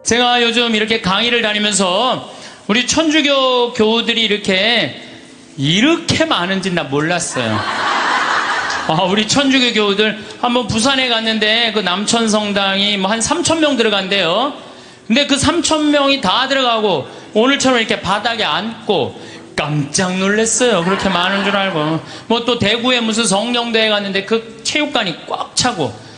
제가 요즘 이렇게 강의를 다니면서 우리 천주교 교우들이 이렇게 많은지 나 몰랐어요. 우리 천주교 교우들 한번 부산에 갔는데 그 남천성당이 뭐 한 3,000명 들어간대요. 근데 그 3,000명이 다 들어가고 오늘처럼 이렇게 바닥에 앉고 깜짝 놀랐어요. 그렇게 많은 줄 알고. 뭐 또 대구에 무슨 성령대회 갔는데 그 체육관이 꽉 차고,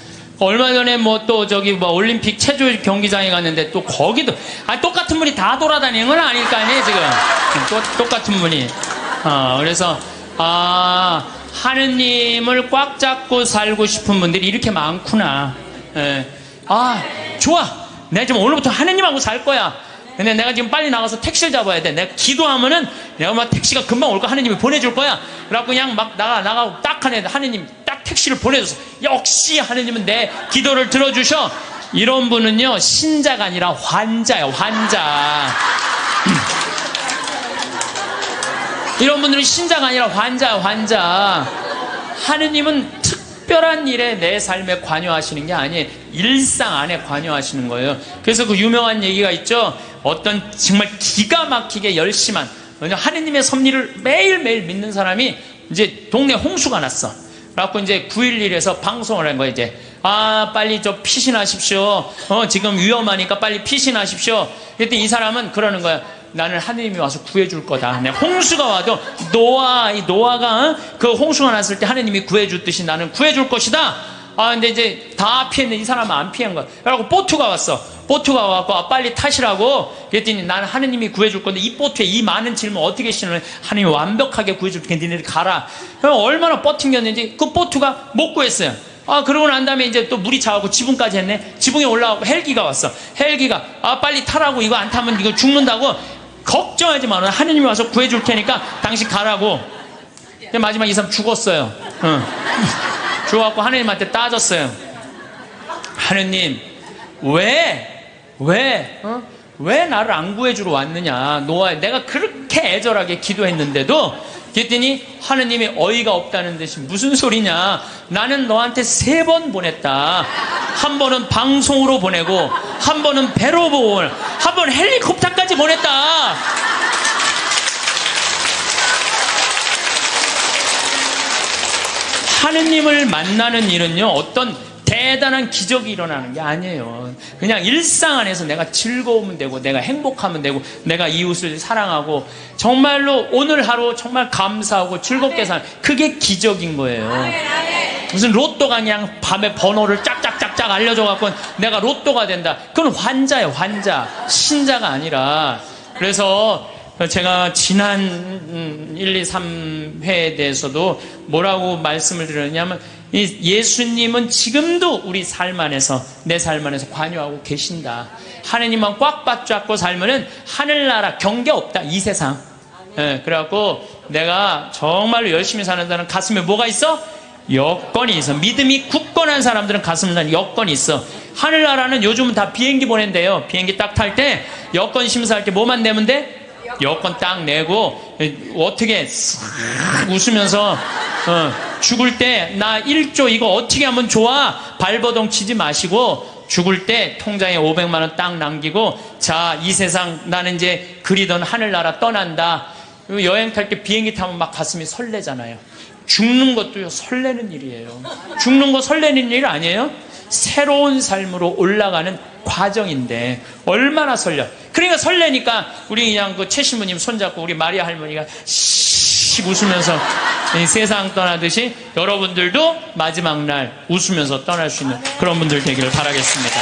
얼마 전에 뭐 또 저기 뭐 올림픽 체조 경기장에 갔는데 또 거기도 똑같은 분이 다 돌아다니는 건 아닐 거 아니에요 지금. 똑같은 분이. 그래서 하느님을 꽉 잡고 살고 싶은 분들이 이렇게 많구나. 예. 좋아. 내가 지금 오늘부터 하느님하고 살 거야. 근데 내가 지금 빨리 나가서 택시를 잡아야 돼. 내가 기도하면은 내가 막 택시가 금방 올 거야. 하느님이 보내줄 거야. 그래갖고 그냥 막 나가고 딱 하느님 딱 택시를 보내줘서 역시 하느님은 내 기도를 들어주셔. 이런 분은요 신자가 아니라 환자예요. 환자. 이런 분들은 신자가 아니라 환자예요. 환자. 하느님은 특별한 일에 내 삶에 관여하시는 게 아니에요. 일상 안에 관여하시는 거예요. 그래서 그 유명한 얘기가 있죠. 어떤 정말 기가 막히게 열심한, 하느님의 섭리를 매일매일 믿는 사람이 이제 동네 홍수가 났어. 그래갖고 이제 9.11에서 방송을 한 거예요. 이제 빨리 저 피신하십시오. 지금 위험하니까 빨리 피신하십시오. 그랬더니 이 사람은 그러는 거야. 나는 하느님이 와서 구해줄 거다. 홍수가 와도 노아가 그 홍수가 났을 때 하느님이 구해줬듯이 나는 구해줄 것이다. 근데 이제 다 피했는데 이 사람은 안 피한 거야. 그래갖고 보트가 왔어. 보트가 와갖고 빨리 타시라고. 그랬더니 나는 하느님이 구해줄 건데 이 보트에 이 많은 짐을 어떻게 실으면 하느님이 완벽하게 구해줄 테니까 니네들 가라. 그럼 얼마나 버팅겼는지 그 보트가 못 구했어요. 그러고 난 다음에 이제 또 물이 차고 지붕까지 했네. 지붕에 올라가고 헬기가 왔어. 헬기가 빨리 타라고. 이거 안 타면 이거 죽는다고. 걱정하지 마. 하느님이 와서 구해줄 테니까 당신 가라고. 마지막 이 사람 죽었어요. 죽어갖고 하느님한테 따졌어요. 하느님, 왜 나를 안 구해주러 왔느냐. 내가 그렇게 애절하게 기도했는데도. 그랬더니 하느님이 어이가 없다는 듯이 무슨 소리냐. 나는 너한테 3번 보냈다. 한 번은 방송으로 보내고, 한 번은 배로 보고, 한 번 헬리콥터까지 보냈다. 하느님을 만나는 일은요 어떤 대단한 기적이 일어나는 게 아니에요. 그냥 일상 안에서 내가 즐거우면 되고, 내가 행복하면 되고, 내가 이웃을 사랑하고, 정말로 오늘 하루 정말 감사하고 즐겁게 사는, 그게 기적인 거예요. 무슨 로또가 그냥 밤에 번호를 짝짝짝짝 알려줘갖고 내가 로또가 된다. 그건 환자예요. 환자. 신자가 아니라. 그래서 제가 지난 1, 2, 3회에 대해서도 뭐라고 말씀을 드렸냐면, 이 예수님은 지금도 우리 삶 안에서, 내 삶 안에서 관여하고 계신다. 하느님만 꽉 붙잡고 살면은 하늘나라 경계 없다. 이 세상. 그래갖고 내가 정말로 열심히 사는다는 가슴에 뭐가 있어? 여건이 있어. 믿음이 굳건한 사람들은 가슴에 여건이 있어. 하늘나라는 요즘은 다 비행기 보낸대요. 비행기 딱 탈 때 여건 심사할 때 뭐만 내면 돼? 여건 딱 내고, 어떻게 웃으면서 죽을 때 나 1조 이거 어떻게 하면 좋아? 발버둥 치지 마시고 죽을 때 통장에 500만 원 딱 남기고, 자, 이 세상 나는 이제 그리던 하늘나라 떠난다. 여행 탈 때 비행기 타면 막 가슴이 설레잖아요. 죽는 것도 설레는 일이에요. 죽는 거 설레는 일 아니에요? 새로운 삶으로 올라가는 과정인데 얼마나 설레. 그러니까 설레니까 우리 그냥 그 최 신부님 손잡고 우리 마리아 할머니가 씩 웃으면서 이 세상 떠나듯이 여러분들도 마지막 날 웃으면서 떠날 수 있는 그런 분들 되기를 바라겠습니다.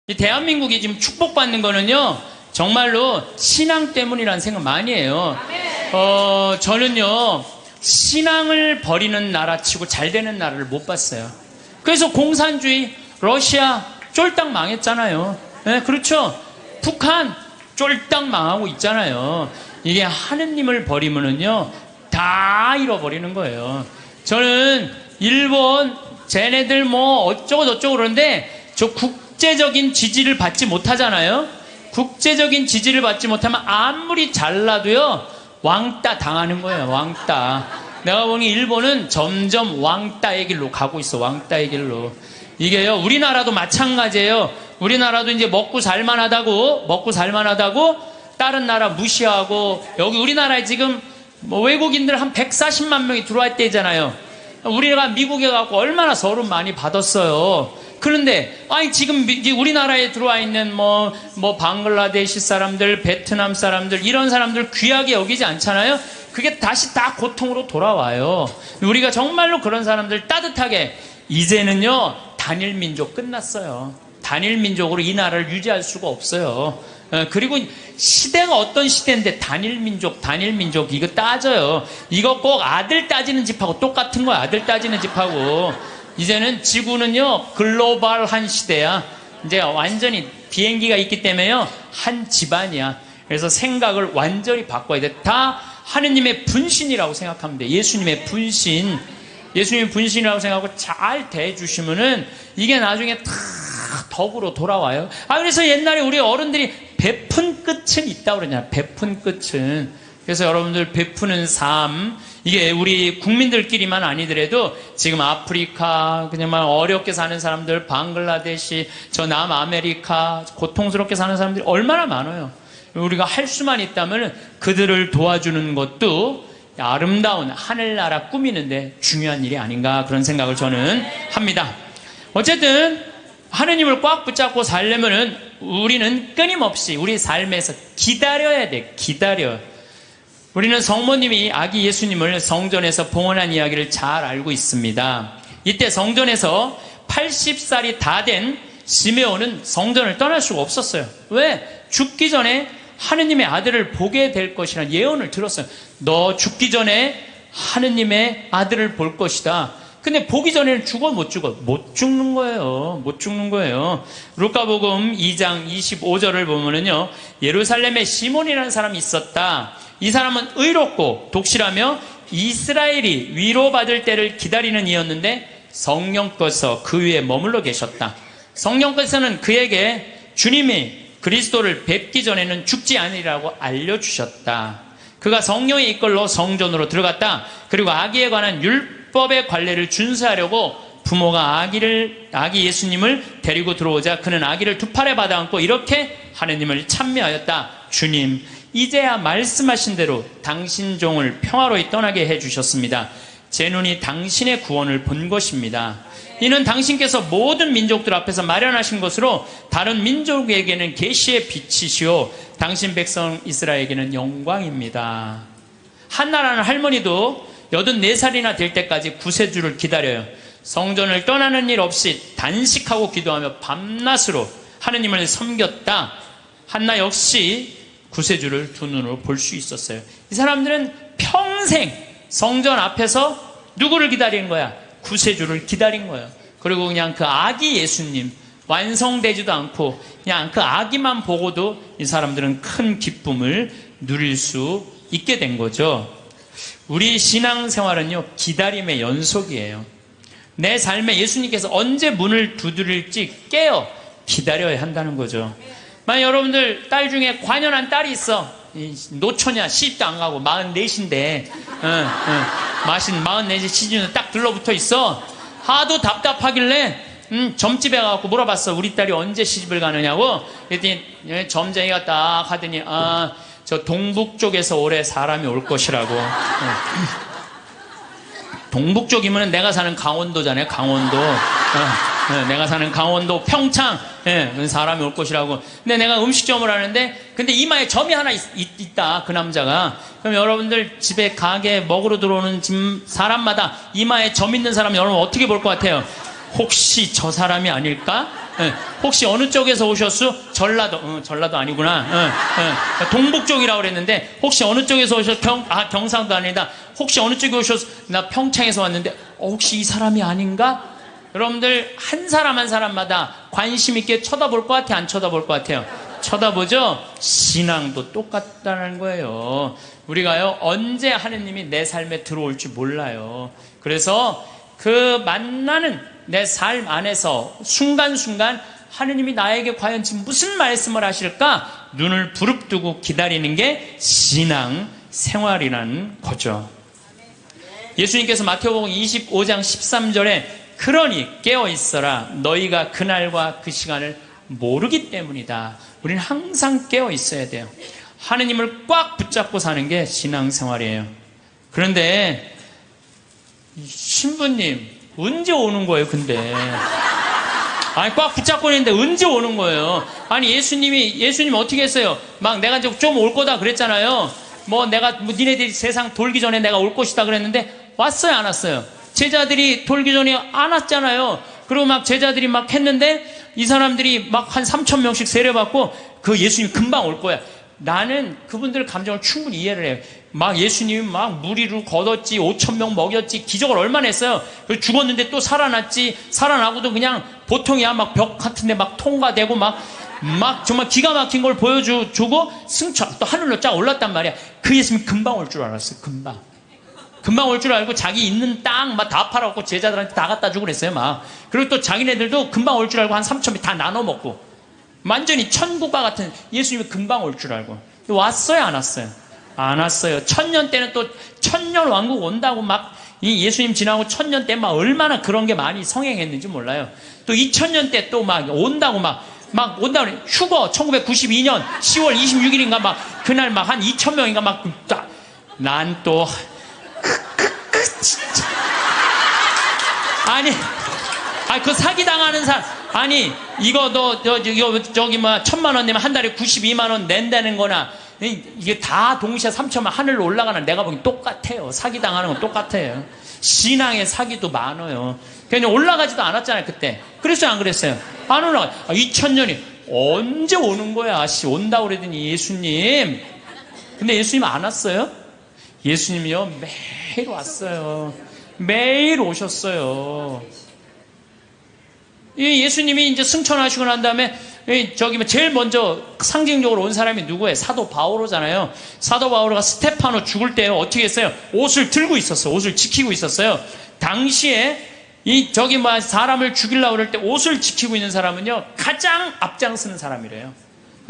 이 대한민국이 지금 축복받는 거는요 정말로 신앙 때문이라는 생각 많이 해요. 저는요 신앙을 버리는 나라치고 잘 되는 나라를 못 봤어요. 그래서 공산주의, 러시아 쫄딱 망했잖아요. 네, 그렇죠. 북한 쫄딱 망하고 있잖아요. 이게 하느님을 버리면은요 다 잃어버리는 거예요. 저는 일본 쟤네들 뭐 어쩌고 저쩌고 그러는데 저 국제적인 지지를 받지 못하잖아요. 국제적인 지지를 받지 못하면 아무리 잘나도요 왕따 당하는 거예요. 왕따. 내가 보니 일본은 점점 왕따의 길로 가고 있어. 왕따의 길로. 이게요, 우리나라도 마찬가지예요. 우리나라도 이제 먹고 살만하다고 다른 나라 무시하고, 여기 우리나라에 지금 뭐 외국인들 한 140만 명이 들어와 있대잖아요. 우리가 미국에 가고 얼마나 서름 많이 받았어요. 그런데 아니 지금 우리나라에 들어와 있는 뭐 방글라데시 사람들, 베트남 사람들, 이런 사람들 귀하게 여기지 않잖아요. 그게 다시 다 고통으로 돌아와요. 우리가 정말로 그런 사람들 따뜻하게, 이제는요 단일 민족 끝났어요. 단일 민족으로 이 나라를 유지할 수가 없어요. 그리고 시대가 어떤 시대인데 단일 민족 이거 따져요. 이거 꼭 아들 따지는 집하고 똑같은 거야. 아들 따지는 집하고. 이제는 지구는요 글로벌한 시대야. 이제 완전히 비행기가 있기 때문에요 한 집안이야. 그래서 생각을 완전히 바꿔야 돼. 다 하느님의 분신이라고 생각하면 돼. 예수님의 분신, 예수님의 분신이라고 생각하고 잘 대해주시면은 이게 나중에 다 덕으로 돌아와요. 그래서 옛날에 우리 어른들이 베푼 끝은 있다고 그러냐. 베푼 끝은. 그래서 여러분들 베푸는 삶, 이게 우리 국민들끼리만 아니더라도 지금 아프리카, 그냥 어렵게 사는 사람들, 방글라데시, 저 남아메리카, 고통스럽게 사는 사람들이 얼마나 많아요. 우리가 할 수만 있다면 그들을 도와주는 것도 아름다운 하늘나라 꾸미는데 중요한 일이 아닌가, 그런 생각을 저는 합니다. 어쨌든 하느님을 꽉 붙잡고 살려면은 우리는 끊임없이 우리 삶에서 기다려야 돼. 기다려. 우리는 성모님이 아기 예수님을 성전에서 봉헌한 이야기를 잘 알고 있습니다. 이때 성전에서 80살이 다 된 시메온은 성전을 떠날 수가 없었어요. 왜? 죽기 전에 하느님의 아들을 보게 될 것이라는 예언을 들었어요. 너 죽기 전에 하느님의 아들을 볼 것이다. 근데 보기 전에는 죽어 못 죽어? 못 죽는 거예요. 못 죽는 거예요. 루카복음 2장 25절을 보면은요, 예루살렘에 시몬이라는 사람이 있었다. 이 사람은 의롭고 독실하며 이스라엘이 위로받을 때를 기다리는 이였는데 성령께서 그 위에 머물러 계셨다. 성령께서는 그에게 주님이 그리스도를 뵙기 전에는 죽지 않으리라고 알려주셨다. 그가 성령의 이끌로 성전으로 들어갔다. 그리고 아기에 관한 율법의 관례를 준수하려고 부모가 아기 예수님을 데리고 들어오자 그는 아기를 두 팔에 받아안고 이렇게 하느님을 찬미하였다. 주님, 이제야 말씀하신 대로 당신 종을 평화로이 떠나게 해주셨습니다. 제 눈이 당신의 구원을 본 것입니다. 이는 당신께서 모든 민족들 앞에서 마련하신 것으로 다른 민족에게는 계시의 빛이시오 당신 백성 이스라엘에게는 영광입니다. 한나라는 할머니도 84살이나 될 때까지 구세주를 기다려요. 성전을 떠나는 일 없이 단식하고 기도하며 밤낮으로 하느님을 섬겼다. 한나 역시 구세주를 두 눈으로 볼 수 있었어요. 이 사람들은 평생 성전 앞에서 누구를 기다린 거야? 구세주를 기다린 거예요. 그리고 그냥 그 아기 예수님, 완성되지도 않고 그냥 그 아기만 보고도 이 사람들은 큰 기쁨을 누릴 수 있게 된 거죠. 우리 신앙생활은요, 기다림의 연속이에요. 내 삶에 예수님께서 언제 문을 두드릴지 깨어 기다려야 한다는 거죠. 만약 여러분들 딸 중에 관연한 딸이 있어. 노처냐, 시집도 안 가고 44인데 44 시즌에 딱 들러붙어 있어. 하도 답답하길래 점집에 가서 물어봤어. 우리 딸이 언제 시집을 가느냐고. 그랬더니 점쟁이가 딱 하더니 저 동북 쪽에서 올해 사람이 올 것이라고. 동북 쪽이면 내가 사는 강원도잖아요. 강원도. 내가 사는 강원도 평창, 사람이 올 것이라고. 근데 내가 음식점을 하는데, 근데 이마에 점이 하나 있다, 그 남자가. 그럼 여러분들 집에 가게 먹으러 들어오는 사람마다 이마에 점 있는 사람 여러분 어떻게 볼 것 같아요? 혹시 저 사람이 아닐까? 혹시 어느 쪽에서 오셨어? 전라도 아니구나. 동북 쪽이라고 그랬는데, 혹시 어느 쪽에서 오셨어? 경상도 아니다. 혹시 어느 쪽에 오셨어? 나 평창에서 왔는데, 혹시 이 사람이 아닌가? 여러분들 한 사람 한 사람마다 관심 있게 쳐다볼 것 같아요? 안 쳐다볼 것 같아요? 쳐다보죠? 신앙도 똑같다는 거예요. 우리가요, 언제 하느님이 내 삶에 들어올지 몰라요. 그래서 그 만나는 내 삶 안에서 순간순간 하느님이 나에게 과연 지금 무슨 말씀을 하실까? 눈을 부릅뜨고 기다리는 게 신앙 생활이라는 거죠. 예수님께서 마태복음 25장 13절에 그러니 깨어있어라. 너희가 그날과 그 시간을 모르기 때문이다. 우리는 항상 깨어있어야 돼요. 하느님을 꽉 붙잡고 사는 게 신앙생활이에요. 그런데 신부님 언제 오는 거예요? 근데 아니 꽉 붙잡고 있는데 언제 오는 거예요? 아니 예수님 어떻게 했어요? 막 내가 좀 올 거다 그랬잖아요. 내가 니네들이 세상 돌기 전에 내가 올 것이다 그랬는데 왔어요 안 왔어요? 제자들이 돌기 전에 안 왔잖아요. 그리고 막 제자들이 막 했는데 이 사람들이 막 한 3,000명씩 세례받고 그 예수님 금방 올 거야. 나는 그분들 감정을 충분히 이해를 해요. 막 예수님이 막 무리로 걷었지, 5,000명 먹였지, 기적을 얼마나 했어요. 죽었는데 또 살아났지, 살아나고도 그냥 보통이야. 막 벽 같은데 막 통과되고 막 정말 기가 막힌 걸 보여주고 승천 또 하늘로 쫙 올랐단 말이야. 그 예수님이 금방 올 줄 알았어요. 금방 올 줄 알고 자기 있는 땅 막 다 팔아갖고 제자들한테 다 갖다 주고 그랬어요. 막 그리고 또 자기네들도 금방 올 줄 알고 한 3,000명 다 나눠 먹고 완전히 천국과 같은 예수님이 금방 올 줄 알고 왔어요 안 왔어요? 안 왔어요. 1000년 때는 또 1000년 왕국 온다고 막 이 예수님 지나고 1000년 때 막 얼마나 그런 게 많이 성행했는지 몰라요. 또 2000년 때 또 막 온다고 막 온다고 그래. 휴거 1992년 10월 26일인가 막 그날 막 한 2000명인가 막 난 또 진짜 아니 그 사기 당하는 사람 아니 이거 저기 1,000만 원 내면 한 달에 92만 원 낸다는 거나 이게 다 동시에 3천만 하늘로 올라가는 내가 보기엔 똑같아요. 사기 당하는 건 똑같아요. 신앙의 사기도 많아요. 그냥 올라가지도 않았잖아요 그때. 그랬어요 안 그랬어요? 안 올라가. 2000년이 언제 오는 거야? 온다고 그러더니 예수님. 근데 예수님 안 왔어요? 예수님이요 매일 왔어요. 매일 오셨어요. 이 예수님이 이제 승천하시고 난 다음에 제일 먼저 상징적으로 온 사람이 누구예요? 사도 바오로잖아요. 사도 바오로가 스테파노 죽을 때 어떻게 했어요? 옷을 들고 있었어요. 옷을 지키고 있었어요. 당시에 사람을 죽이려고 그럴 때 옷을 지키고 있는 사람은요 가장 앞장서는 사람이래요.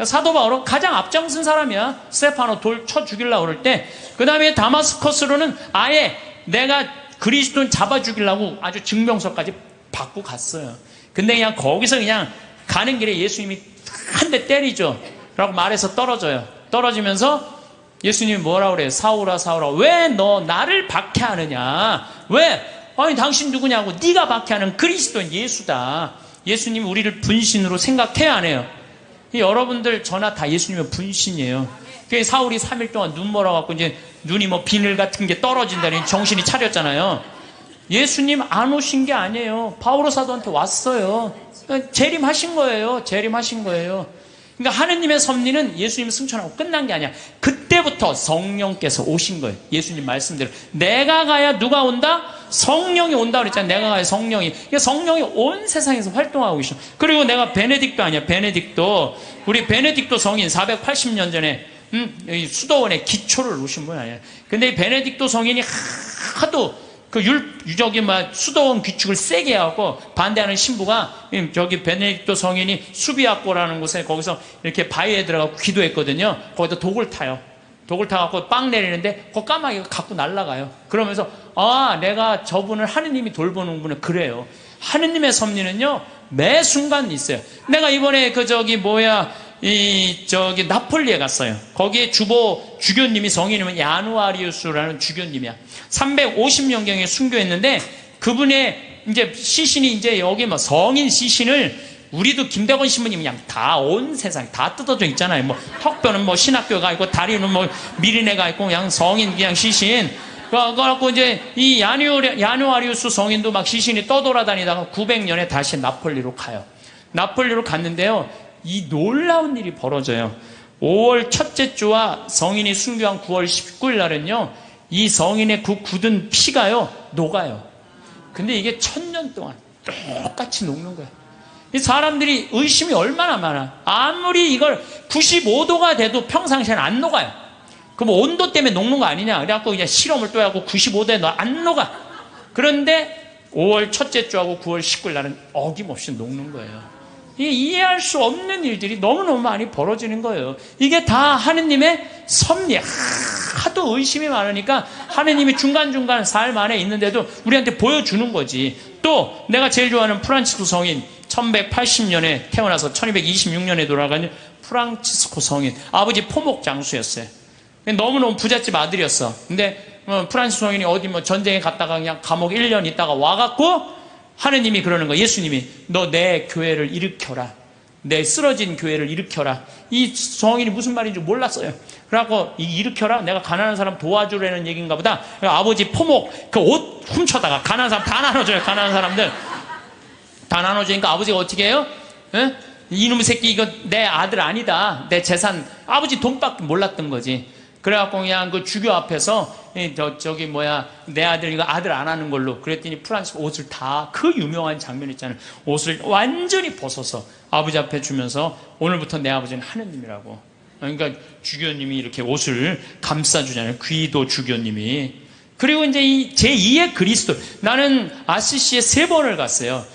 사도 바오로 가장 앞장선 사람이야. 스테파노 돌 쳐 죽이려고 그럴 때. 그 다음에 다마스커스로는 아예 내가 그리스도인 잡아 죽이려고 아주 증명서까지 받고 갔어요. 근데 그냥 거기서 그냥 가는 길에 예수님이 한 대 때리죠 라고 말해서 떨어져요. 떨어지면서 예수님이 뭐라고 그래요? 사울아 사울아 왜 너 나를 박해하느냐? 왜? 아니 당신 누구냐고. 네가 박해하는 그리스도인 예수다. 예수님이 우리를 분신으로 생각해야 안 해요? 여러분들 저나 다 예수님의 분신이에요. 그 사울이 3일 동안 눈 멀어갖고 이제 눈이 비늘 같은 게 떨어진다니 정신이 차렸잖아요. 예수님 안 오신 게 아니에요. 바오로 사도한테 왔어요. 재림하신 거예요. 재림하신 거예요. 그러니까 하느님의 섭리는 예수님 승천하고 끝난 게 아니야. 그때부터 성령께서 오신 거예요. 예수님 말씀대로. 내가 가야 누가 온다? 성령이 온다 그랬잖아요. 내가 가야 성령이. 그러니까 성령이 온 세상에서 활동하고 계셔. 그리고 내가 베네딕토 아니야. 베네딕토. 우리 베네딕토 성인 480년 전에 수도원에 기초를 놓으신 분 아니에요. 근데 이 베네딕토 성인이 하도 수도원 규칙을 세게 해갖고 반대하는 신부가 베네딕토 성인이 수비학고라는 곳에 거기서 이렇게 바위에 들어가고 기도했거든요. 거기다 독을 타요. 독을 타갖고 빵 내리는데 그 까마귀가 갖고 날아가요. 그러면서 내가 저분을 하느님이 돌보는 분은 그래요. 하느님의 섭리는요 매 순간 있어요. 내가 이번에 나폴리에 갔어요. 거기에 주교님이 성인이면 야누아리우스라는 주교님이야. 350년경에 순교했는데 그분의 이제 시신이 이제 여기 성인 시신을 우리도 김대건 신부님 그냥 다 온 세상 다 뜯어져 있잖아요. 턱뼈는 신학교가 있고 다리는 미리네가 있고 그냥 성인 그냥 시신. 그래갖고 이제 이 야누아리우스 성인도 막 시신이 떠돌아다니다가 900년에 다시 나폴리로 가요. 나폴리로 갔는데요. 이 놀라운 일이 벌어져요. 5월 첫째 주와 성인이 순교한 9월 19일 날은요. 이 성인의 그 굳은 피가요. 녹아요. 근데 이게 1000년 동안 똑같이 녹는 거예요. 이 사람들이 의심이 얼마나 많아. 아무리 이걸 95도가 돼도 평상시에는 안 녹아요. 그럼 온도 때문에 녹는 거 아니냐. 그래갖고 그냥 실험을 또 하고 95도에 안 녹아. 그런데 5월 첫째 주하고 9월 19일 날은 어김없이 녹는 거예요. 이게 이해할 수 없는 일들이 너무너무 많이 벌어지는 거예요. 이게 다 하느님의 섭리. 하도 의심이 많으니까 하느님이 중간중간 삶 안에 있는데도 우리한테 보여주는 거지. 또 내가 제일 좋아하는 프란치스코 성인, 1180년에 태어나서 1226년에 돌아간 프란치스코 성인, 아버지 포목 장수였어요. 너무너무 부잣집 아들이었어. 근데 프란치스코 성인이 어디 뭐 전쟁에 갔다가 그냥 감옥 1년 있다가 와갖고 하느님이 그러는 거야. 예수님이 너 내 교회를 일으켜라. 내 쓰러진 교회를 일으켜라. 이 성인이 무슨 말인지 몰랐어요. 그래갖고 일으켜라? 내가 가난한 사람 도와주라는 얘기인가 보다. 아버지 포목 그 옷 훔쳐다가 가난한 사람 다 나눠줘요. 가난한 사람들 다 나눠주니까 아버지가 어떻게 해요? 에? 이놈의 새끼 이거 내 아들 아니다. 내 재산. 아버지 돈밖에 몰랐던 거지. 그래갖고 그냥 그 주교 앞에서 저기 뭐야 내 아들 이거 아들 안 하는 걸로 그랬더니 프란치스코 옷을 다 그 유명한 장면 있잖아요. 옷을 완전히 벗어서 아버지 앞에 주면서 오늘부터 내 아버지는 하느님이라고. 그러니까 주교님이 이렇게 옷을 감싸주잖아요. 귀도 주교님이. 그리고 이제 이 제2의 그리스도. 나는 아시시에 3번을 갔어요.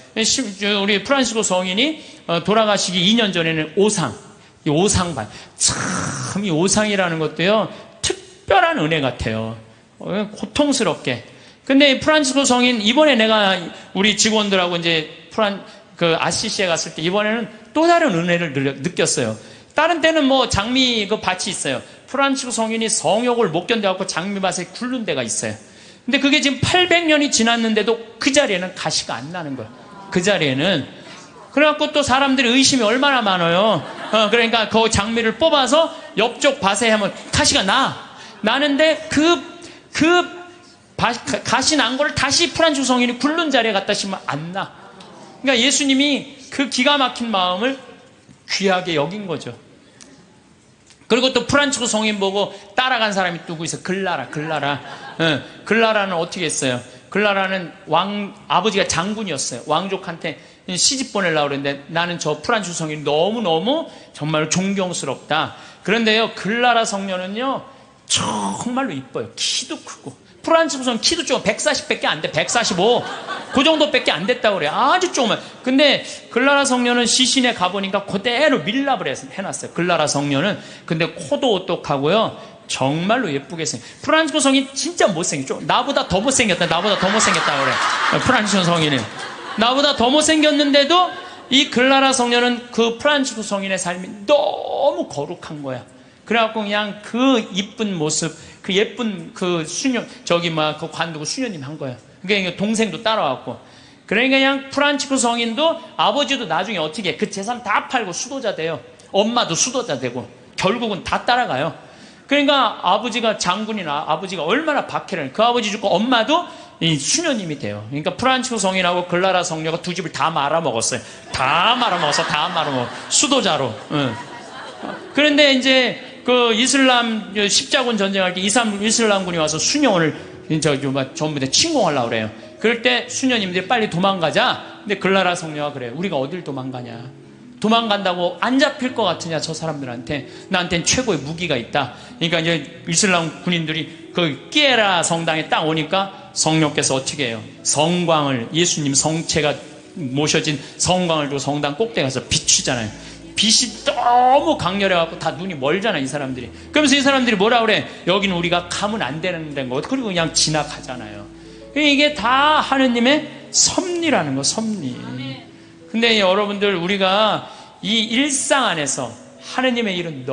우리 프란치스코 성인이 돌아가시기 2년 전에는 이 오상반. 참, 이 오상이라는 것도요, 특별한 은혜 같아요. 고통스럽게. 근데 프란치스코 성인, 이번에 내가 우리 직원들하고 이제 아시시에 갔을 때, 이번에는 또 다른 은혜를 느꼈어요. 다른 때는 뭐 장미 그 밭이 있어요. 프란치스코 성인이 성욕을 못 견뎌갖고 장미밭에 굴른 데가 있어요. 근데 그게 지금 800년이 지났는데도 그 자리에는 가시가 안 나는 거예요. 그 자리에는. 그래갖고 또 사람들이 의심이 얼마나 많아요. 그러니까 그 장미를 뽑아서 옆쪽 밭에 하면 가시가 나는데 가시 난 거를 다시 프란치스코 성인이 굴른 자리에 갖다 심으면 안 나. 그러니까 예수님이 그 기가 막힌 마음을 귀하게 여긴 거죠. 그리고 또 프란치스코 성인 보고 따라간 사람이 누구 있어? 글라라. 글라라는 어떻게 했어요? 글라라는 아버지가 장군이었어요. 왕족한테 시집 보내려고 그랬는데 나는 저 프란치스코 성인이 너무너무 정말 존경스럽다. 그런데요, 글라라 성녀는요, 정말로 이뻐요. 키도 크고. 프란치스코 성인 키도 좀 140밖에 안 돼. 145. 그 정도밖에 안 됐다고 그래요. 아주 조그만. 근데 글라라 성녀는 시신에 가보니까 그대로 밀랍을 해놨어요. 글라라 성녀는. 근데 코도 오똑하고요. 정말로 예쁘게 프란치스코 성인 진짜 못생겼죠. 나보다 더 못생겼다 그래. 프란치스코 성인은. 나보다 더 못생겼는데도 이 글라라 성녀는 그 프란치스코 성인의 삶이 너무 거룩한 거야. 그래갖고 그냥 그 이쁜 모습, 그 예쁜 그 수녀, 그 관두고 수녀님 한 거야. 그러니까 동생도 따라왔고. 그러니까 그냥 프란치스코 성인도 아버지도 나중에 어떻게 해? 그 재산 다 팔고 수도자 돼요. 엄마도 수도자 되고. 결국은 다 따라가요. 그러니까 아버지가 장군이나 아버지가 얼마나 박해를, 그 아버지 죽고 엄마도 이 수녀님이 돼요. 그러니까 프란치스코 성인하고 글라라 성녀가 두 집을 다 말아먹었어요. 다 말아먹어. 수도자로. 응. 그런데 이제 그 이슬람 십자군 전쟁할 때 이슬람군이 와서 수녀원을 전부 다 침공하려고 그래요. 그럴 때 수녀님들이 빨리 도망가자. 근데 글라라 성녀가 그래요. 우리가 어딜 도망가냐. 도망간다고 안 잡힐 것 같으냐, 저 사람들한테. 나한테는 최고의 무기가 있다. 그러니까 이제 이슬람 군인들이 그 끼에라 성당에 딱 오니까 성령께서 어떻게 해요? 성광을, 예수님 성체가 모셔진 성광을 두고 성당 꼭대기 가서 비추잖아요. 빛이 너무 강렬해갖고 다 눈이 멀잖아, 이 사람들이. 그러면서 이 사람들이 뭐라 그래? 여기는 우리가 가면 안 되는 데인 거. 그리고 그냥 지나가잖아요. 이게 다 하느님의 섭리라는 거, 섭리. 근데 여러분들, 우리가 이 일상 안에서 하느님의 일은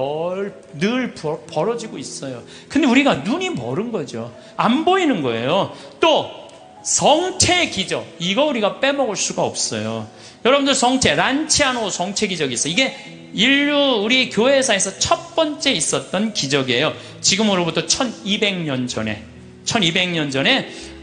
늘 벌어지고 있어요. 근데 우리가 눈이 멀은 거죠. 안 보이는 거예요. 또 성체의 기적, 이거 우리가 빼먹을 수가 없어요. 여러분들, 성체, 란치아노 성체 기적이 있어요. 이게 우리 교회사에서 첫 번째 있었던 기적이에요. 지금으로부터 1200년 전에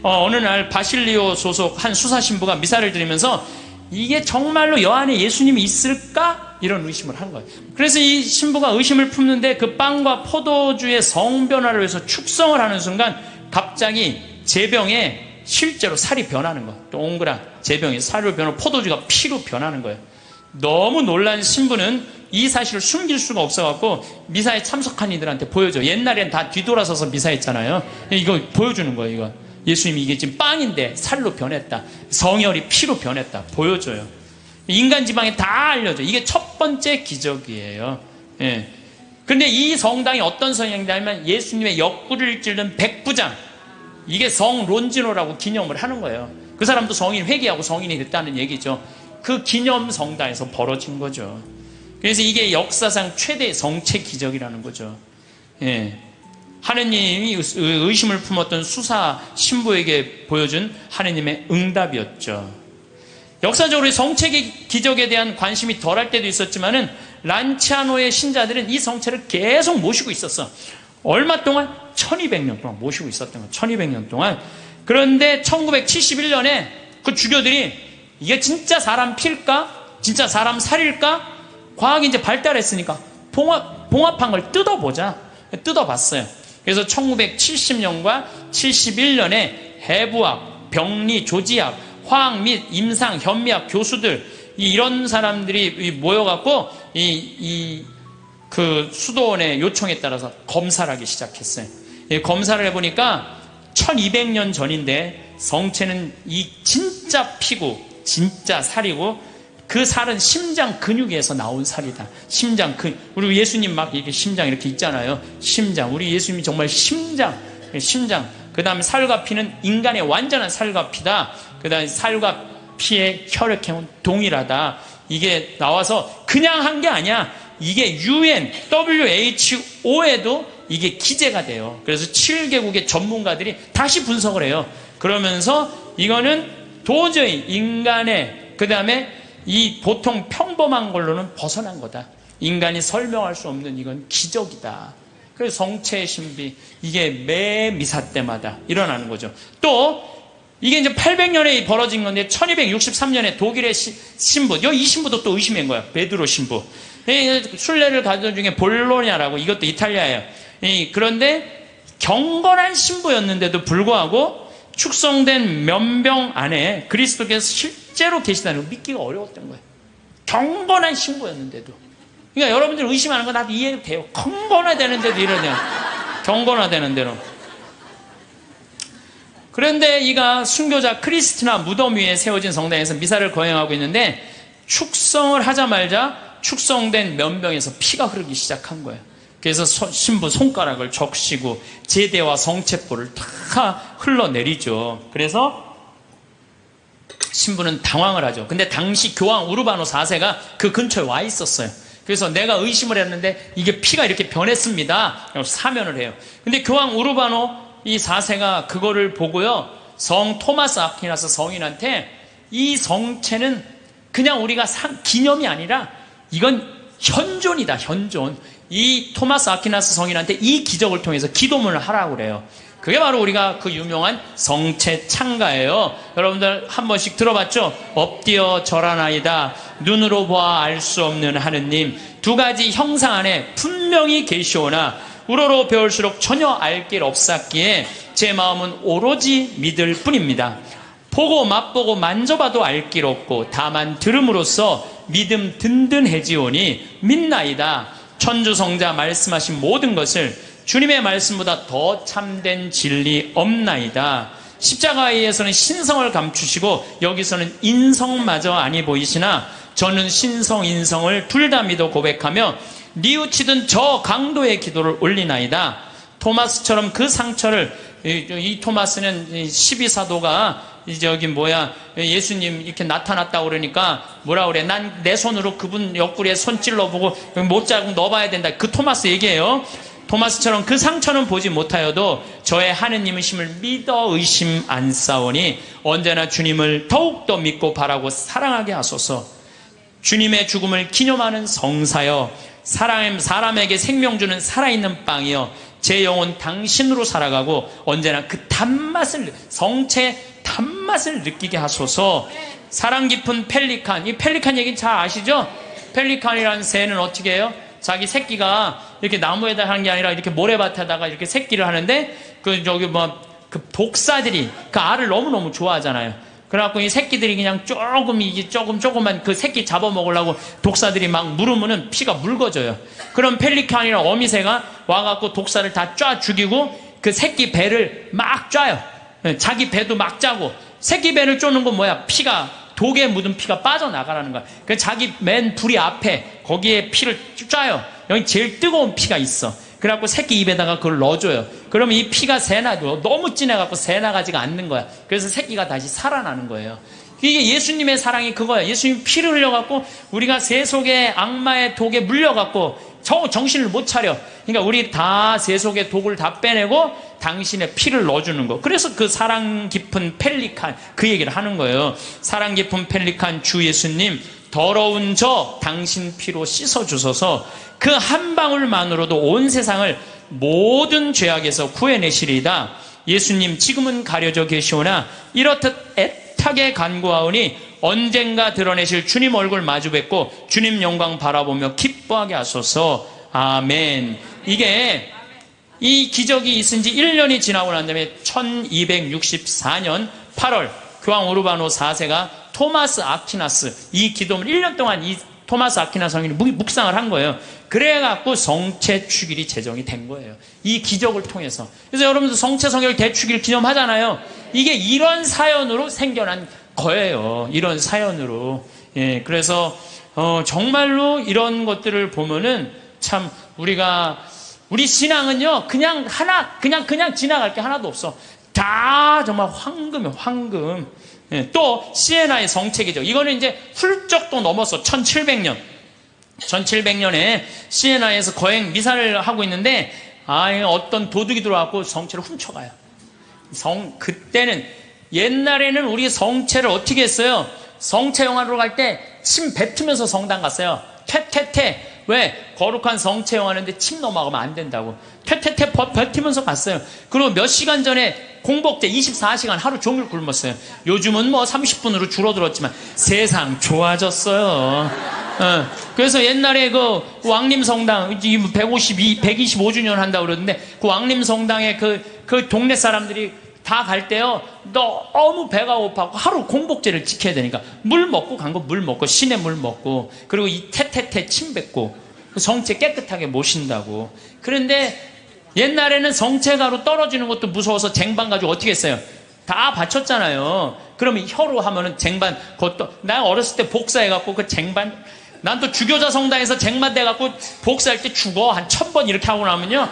어느 날 바실리오 소속 한 수사신부가 미사를 드리면서 이게 정말로 여 안에 예수님이 있을까? 이런 의심을 한 거예요. 그래서 이 신부가 의심을 품는데 그 빵과 포도주의 성변화를 위해서 축성을 하는 순간 갑자기 제병에 실제로 살이 변하는 거예요. 동그란 제병이 살로 변하고 포도주가 피로 변하는 거예요. 너무 놀란 신부는 이 사실을 숨길 수가 없어갖고 미사에 참석한 이들한테 보여줘. 옛날엔 다 뒤돌아서서 미사했잖아요. 이거 보여주는 거예요. 이거 예수님이 이게 지금 빵인데 살로 변했다, 성혈이 피로 변했다, 보여줘요. 인간 지방에 다 알려져. 이게 첫 번째 기적이에요. 예. 근데 이 성당이 어떤 성당이냐면 예수님의 옆구리를 찌른 백부장, 이게 성론지노라고 기념을 하는 거예요. 그 사람도 성인 회개하고 성인이 됐다는 얘기죠. 그 기념 성당에서 벌어진 거죠. 그래서 이게 역사상 최대의 성체 기적이라는 거죠. 예. 하느님이 의심을 품었던 수사 신부에게 보여준 하느님의 응답이었죠. 역사적으로 성체 기적에 대한 관심이 덜할 때도 있었지만은 란치아노의 신자들은 이 성체를 계속 모시고 있었어. 얼마 동안? 1200년 동안 모시고 있었던 거야. 1200년 동안. 그런데 1971년에 그 주교들이 이게 진짜 사람 필까? 진짜 사람 살일까? 과학이 이제 발달했으니까 봉합한 걸 뜯어보자. 뜯어봤어요. 그래서 1970년과 71년에 해부학, 병리, 조지학, 화학 및 임상, 현미학 교수들, 이런 사람들이 모여갖고 그 수도원의 요청에 따라서 검사를 하기 시작했어요. 검사를 해보니까 1200년 전인데 성체는 이 진짜 피고 진짜 살이고, 그 살은 심장 근육에서 나온 살이다. 심장 근육. 우리 예수님 막 이렇게 심장 이렇게 있잖아요. 심장. 우리 예수님이 정말 심장. 그 다음에 살과 피는 인간의 완전한 살과 피다. 그 다음에 살과 피의 혈액형은 동일하다. 이게 나와서 그냥 한 게 아니야. 이게 UN, WHO에도 이게 기재가 돼요. 그래서 7개국의 전문가들이 다시 분석을 해요. 그러면서 이거는 도저히 인간의, 그 다음에 이 보통 평범한 걸로는 벗어난 거다. 인간이 설명할 수 없는 이건 기적이다. 그래서 성체의 신비, 이게 매 미사 때마다 일어나는 거죠. 또 이게 이제 800년에 벌어진 건데 1263년에 독일의 신부, 이 신부도 또 의심한 거야. 베드로 신부. 순례를 가던 중에 볼로냐라고, 이것도 이탈리아예요. 그런데 경건한 신부였는데도 불구하고 축성된 면병 안에 그리스도께서 실제로 계시다는 걸 믿기가 어려웠던 거예요. 경건한 신부였는데도. 그러니까 여러분들 의심하는 거 나도 이해돼요. 경건화되는데도 이러네요. 경건화되는 대로. 그런데 이가 순교자 크리스티나 무덤 위에 세워진 성당에서 미사를 거행하고 있는데 축성을 하자마자 축성된 면병에서 피가 흐르기 시작한 거예요. 그래서 신부 손가락을 적시고 제대와 성체포를 다 흘러내리죠. 그래서 신부는 당황을 하죠. 근데 당시 교황 우르바노 4세가 그 근처에 와 있었어요. 그래서 내가 의심을 했는데 이게 피가 이렇게 변했습니다. 사면을 해요. 근데 교황 우르바노 이 4세가 그거를 보고요, 성 토마스 아퀴나스 성인한테 이 성체는 그냥 우리가 기념이 아니라 이건 현존이다, 현존. 이 토마스 아퀴나스 성인한테 이 기적을 통해서 기도문을 하라고 그래요. 그게 바로 우리가 그 유명한 성체 창가예요. 여러분들 한 번씩 들어봤죠? 엎드려 절하나이다. 눈으로 보아 알 수 없는 하느님. 두 가지 형상 안에 분명히 계시오나 우러러 배울수록 전혀 알 길 없었기에 제 마음은 오로지 믿을 뿐입니다. 보고 맛보고 만져봐도 알 길 없고 다만 들음으로써 믿음 든든해지오니 믿나이다. 천주성자 말씀하신 모든 것을 주님의 말씀보다 더 참된 진리 없나이다. 십자가에서는 신성을 감추시고 여기서는 인성마저 아니 보이시나 저는 신성 인성을 둘 다 믿어 고백하며 뉘우치던 저 강도의 기도를 올리나이다. 토마스처럼 그 상처를, 이 토마스는 12사도가 예수님 이렇게 나타났다고 그러니까 뭐라 그래, 난 내 손으로 그분 옆구리에 손 찔러보고 못자국 넣어봐야 된다. 그 토마스 얘기예요. 토마스처럼 그 상처는 보지 못하여도 저의 하느님이심을 믿어 의심 안 싸우니 언제나 주님을 더욱더 믿고 바라고 사랑하게 하소서. 주님의 죽음을 기념하는 성사여, 사람에게 생명 주는 살아있는 빵이여, 제 영혼 당신으로 살아가고 언제나 그 단맛을, 성체 단맛을 느끼게 하소서. 사랑 깊은 펠리칸, 이 펠리칸 얘기 잘 아시죠? 펠리칸이라는 새는 어떻게 해요? 자기 새끼가 이렇게 나무에다 하는 게 아니라 이렇게 모래밭에다가 이렇게 새끼를 하는데 그 독사들이 그 알을 너무너무 좋아하잖아요. 그래갖고 이 새끼들이 그냥 조금만 그 새끼 잡아먹으려고 독사들이 막 물으면은 피가 묽어져요. 그럼 펠리칸이나 어미새가 와갖고 독사를 다 쫙 죽이고 그 새끼 배를 막 쪄요. 자기 배도 막 짜고, 새끼 배를 쪼는 건 뭐야? 피가 독에 묻은 피가 빠져나가라는 거야. 그 자기 맨 불이 앞에 거기에 피를 짜요. 여기 제일 뜨거운 피가 있어. 그래갖고 새끼 입에다가 그걸 넣어줘요. 그러면 이 피가 새나도 너무 진해갖고 새나가지가 않는 거야. 그래서 새끼가 다시 살아나는 거예요. 이게 예수님의 사랑이 그거야. 예수님 피를 흘려갖고 우리가 세속의 악마의 독에 물려갖고 정신을 못 차려. 그러니까 우리 다 세속의 독을 다 빼내고 당신의 피를 넣어주는 거. 그래서 그 사랑 깊은 펠리칸 그 얘기를 하는 거예요. 사랑 깊은 펠리칸 주 예수님, 더러운 저 당신 피로 씻어주소서. 그 한 방울만으로도 온 세상을 모든 죄악에서 구해내시리이다. 예수님 지금은 가려져 계시오나 이렇듯 애타게 간구하오니 언젠가 드러내실 주님 얼굴 마주 뵙고 주님 영광 바라보며 기뻐하게 하소서. 아멘. 이게 이 기적이 있은 지 1년이 지나고 난 다음에 1264년 8월 교황 우르바노 4세가 토마스 아퀴나스 이 기도문을 1년 동안 이 토마스 아퀴나스 성인이 묵상을 한 거예요. 그래갖고 성체 축일이 제정이 된 거예요. 이 기적을 통해서. 그래서 여러분들 성체 성결 대축일 기념하잖아요. 이게 이런 사연으로 생겨난 거예요. 이런 사연으로. 예, 그래서 정말로 이런 것들을 보면은 참 우리 신앙은요 그냥 지나갈 게 하나도 없어. 다 정말 황금이에요. 황금. 예, 또 시에나의 성체기죠. 이거는 이제 훌쩍 또 넘었어. 1700년에 시에나에서 거행 미사를 하고 있는데 어떤 도둑이 들어와서 성체를 훔쳐가요. 그때는 옛날에는 우리 성체를 어떻게 했어요? 성체 영화로 갈 때 침 뱉으면서 성당 갔어요. 퇴퇴퇴. 왜? 거룩한 성체 영화인데 침 넘어가면 안 된다고. 퇴퇴퇴 뱉으면서 갔어요. 그리고 몇 시간 전에 공복제 24시간 하루 종일 굶었어요. 요즘은 뭐 30분으로 줄어들었지만 세상 좋아졌어요. 그래서 옛날에 그 왕림성당 125주년 한다고 그러는데 그 왕림성당에 그 동네 사람들이 다 갈 때요 너무 배가 고파고 하루 공복제를 지켜야 되니까 물 먹고 간 거 물 먹고 시내 물 먹고 그리고 이 태태태 침 뱉고 성체 깨끗하게 모신다고. 그런데 옛날에는 성체가로 떨어지는 것도 무서워서 쟁반 가지고 어떻게 했어요? 다 바쳤잖아요. 그러면 혀로 하면은 쟁반 그것도 나 어렸을 때 복사해갖고 그 쟁반 난 또 주교자 성당에서 쟁반 돼갖고 복사할 때 죽어 한 1000번 이렇게 하고 나면요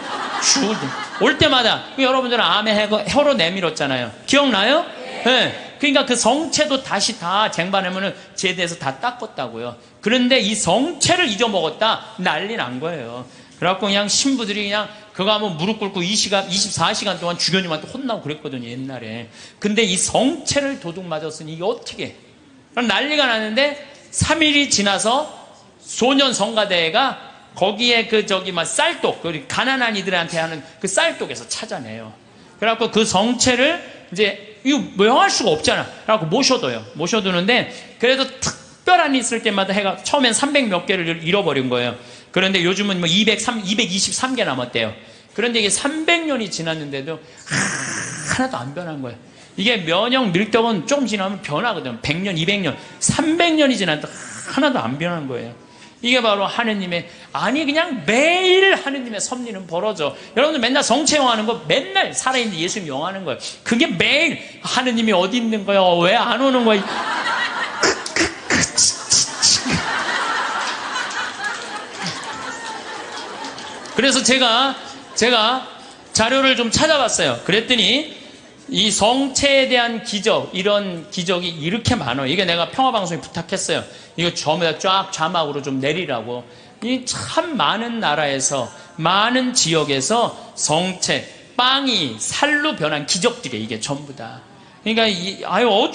올 때마다 여러분들은 아멘 혀로 내밀었잖아요. 기억나요? 네. 그러니까 그 성체도 다시 다 쟁반하면은 제대해서 다 닦았다고요. 그런데 이 성체를 잊어먹었다 난리 난 거예요. 그래갖고 그냥 신부들이 그냥 그거 하면 무릎 꿇고 24시간 동안 주교님한테 혼나고 그랬거든요 옛날에. 근데 이 성체를 도둑 맞았으니 이게 어떻게 난리가 났는데 3일이 지나서 소년 성가대회가 거기에 쌀독 가난한 이들한테 하는 그 쌀독에서 찾아내요. 그래갖고 그 성체를 이제 이거 명할 수가 없잖아. 그래갖고 모셔두는데 그래도 특별한 일 있을 때마다 해가 처음엔 300 몇 개를 잃어버린 거예요. 그런데 요즘은 뭐 223개 남았대요. 그런데 이게 300년이 지났는데도 하나도 안 변한 거예요. 이게 면역 밀떡은 조금 지나면 변하거든. 100년, 200년, 300년이 지났는데 하나도 안 변한 거예요. 이게 바로 하느님의 그냥 매일 하느님의 섭리는 벌어져. 여러분들 맨날 성체용하는 거 맨날 살아있는 예수님 용하는 거예요. 그게 매일 하느님이 어디 있는 거야? 왜 안 오는 거야? 그래서 제가 자료를 좀 찾아봤어요. 그랬더니 이 성체에 대한 기적, 이런 기적이 이렇게 많아요. 이게 내가 평화방송에 부탁했어요. 이거 전부 쫙 자막으로 좀 내리라고. 이 참 많은 나라에서, 많은 지역에서 성체, 빵이 살로 변한 기적들이에요. 이게 전부 다. 그러니까,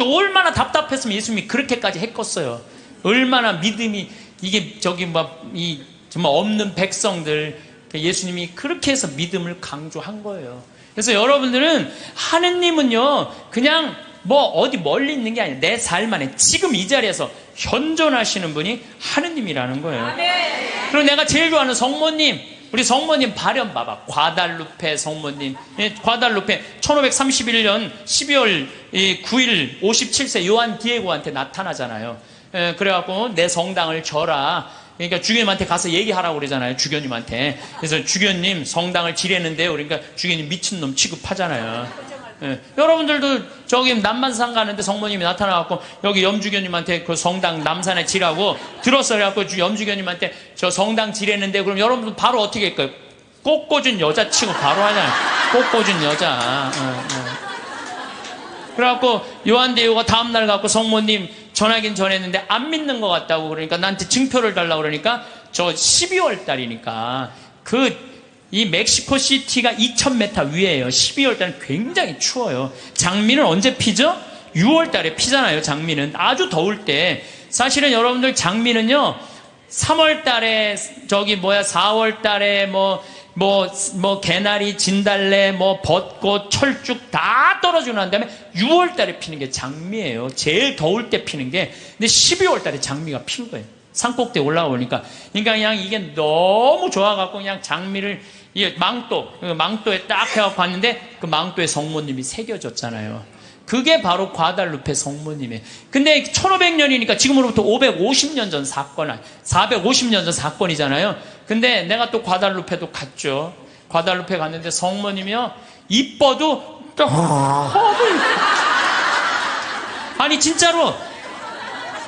얼마나 답답했으면 예수님이 그렇게까지 했겠어요. 얼마나 믿음이, 이게 정말 없는 백성들, 예수님이 그렇게 해서 믿음을 강조한 거예요. 그래서 여러분들은 하느님은요 그냥 뭐 어디 멀리 있는 게 아니라 내 삶 안에 지금 이 자리에서 현존하시는 분이 하느님이라는 거예요. 그리고 내가 제일 좋아하는 성모님, 우리 성모님 발현 봐봐. 과달루페 성모님. 과달루페 1531년 12월 9일 57세 요한 디에고한테 나타나잖아요. 그래갖고 내 성당을 져라. 그러니까 주교님한테 가서 얘기하라고 그러잖아요. 주교님한테. 그래서 주교님 성당을 지뢰는데요. 그러니까 주교님 미친놈 취급하잖아요. 예. 여러분들도 저기 남반산 가는데 성모님이 나타나갖고 여기 염주교님한테 그 성당 남산에 지라고 들었어요. 그래갖고 염주교님한테 저 성당 지랬는데 그럼 여러분들 바로 어떻게 할까요? 꽃꽂은 여자 치고 바로 하잖아요. 꽃꽂은 여자. 그래갖고 요한대요가 다음날 갖고 성모님 전하긴 전했는데 안 믿는 것 같다고 그러니까 나한테 증표를 달라고 그러니까 저 12월 달이니까 이 멕시코 시티가 2000m 위에요. 12월 달은 굉장히 추워요. 장미는 언제 피죠? 6월 달에 피잖아요. 장미는 아주 더울 때. 사실은 여러분들 장미는요 3월 달에 4월 달에 개나리, 진달래, 벚꽃, 철쭉 다 떨어지고 난 다음에 6월 달에 피는 게 장미예요. 제일 더울 때 피는 게. 근데 12월 달에 장미가 핀 거예요. 산꼭대에 올라오니까. 그러니까 그냥 이게 너무 좋아갖고 그냥 장미를, 망토에 딱 해갖고 봤는데 그 망토에 성모님이 새겨졌잖아요. 그게 바로 과달루페 성모님이에요. 근데 1500년이니까 지금으로부터 550년 전 사건, 450년 전 사건이잖아요. 근데 내가 또 과달루페도 갔죠. 과달루페 갔는데 성모님이요, 이뻐도 아니 진짜로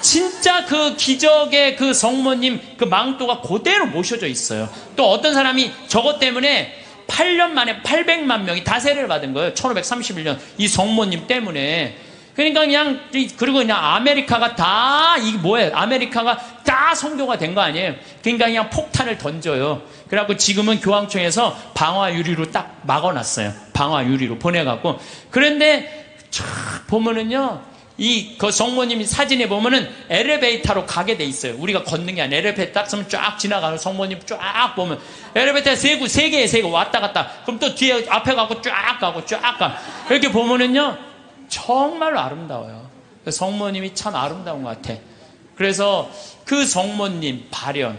진짜 그 기적의 그 성모님 그 망토가 그대로 모셔져 있어요. 또 어떤 사람이 저것 때문에 8년 만에 800만 명이 다 세례를 받은 거예요. 1531년 이 성모님 때문에. 그러니까 그리고 그냥 아메리카가 다 아메리카가 다 선교가 된 거 아니에요. 그러니까 그냥 폭탄을 던져요. 그래갖고 지금은 교황청에서 방화 유리로 딱 막아놨어요. 방화 유리로 보내갖고. 그런데 쫙 보면은요, 그 성모님이 사진에 보면은 엘리베이터로 가게 돼 있어요. 우리가 걷는 게 아니라 엘리베이터 딱 쓰면 쫙 지나가는 성모님 쫙 보면 엘리베이터 세 개 왔다 갔다. 그럼 또 뒤에 앞에 가고 쫙 가. 이렇게 보면은요 정말로 아름다워요. 성모님이 참 아름다운 것 같아. 그래서 그 성모님 발현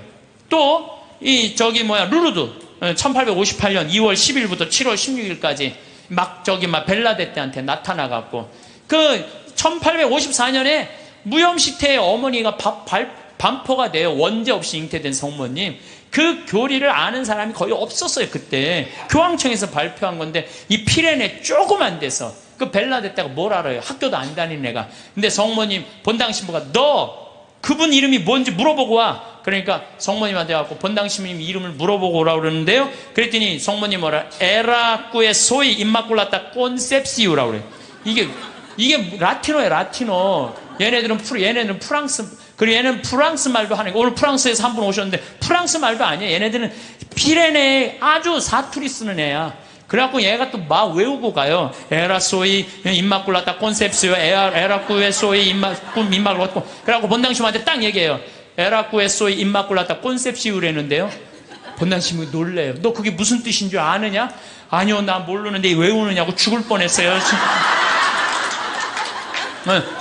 또 루르드 1858년 2월 10일부터 7월 16일까지 막 벨라데 때한테 나타나갖고 1854년에 무염시태의 어머니가 반포가 돼요. 원죄 없이 잉태된 성모님. 그 교리를 아는 사람이 거의 없었어요. 그때 교황청에서 발표한 건데 이 피레네 조그만 데서 그 벨라데 때가 뭘 알아요. 학교도 안 다니는 애가. 근데 성모님 본당 신부가 너 그분 이름이 뭔지 물어보고 와. 그러니까 성모님한테 와서 본당 신부님 이름을 물어보고 오라고 그러는데요. 그랬더니 성모님 뭐라? 에라꾸의 소이 임마꿀라타 콘셉시우라고 그래요. 이게 라틴어예요. 라틴어. 얘네들은 프랑스, 그리고 얘는 프랑스 말도 하는 거. 오늘 프랑스에서 한 분 오셨는데 프랑스 말도 아니에요. 얘네들은 피레네에 아주 사투리 쓰는 애야. 그래갖고 얘가 또 막 외우고 가요. 에라소이 임마꿀라타 콘셉시오 에라꾸에 소이 임마꿀라타. 그래갖고 본당심한테 딱 얘기해요. 에라꾸에 소이 임마꿀라타 콘셉시오라는데요. 본당심이 놀래요. 너 그게 무슨 뜻인 줄 아느냐? 아니요, 나 모르는데 외우느냐고 죽을 뻔했어요.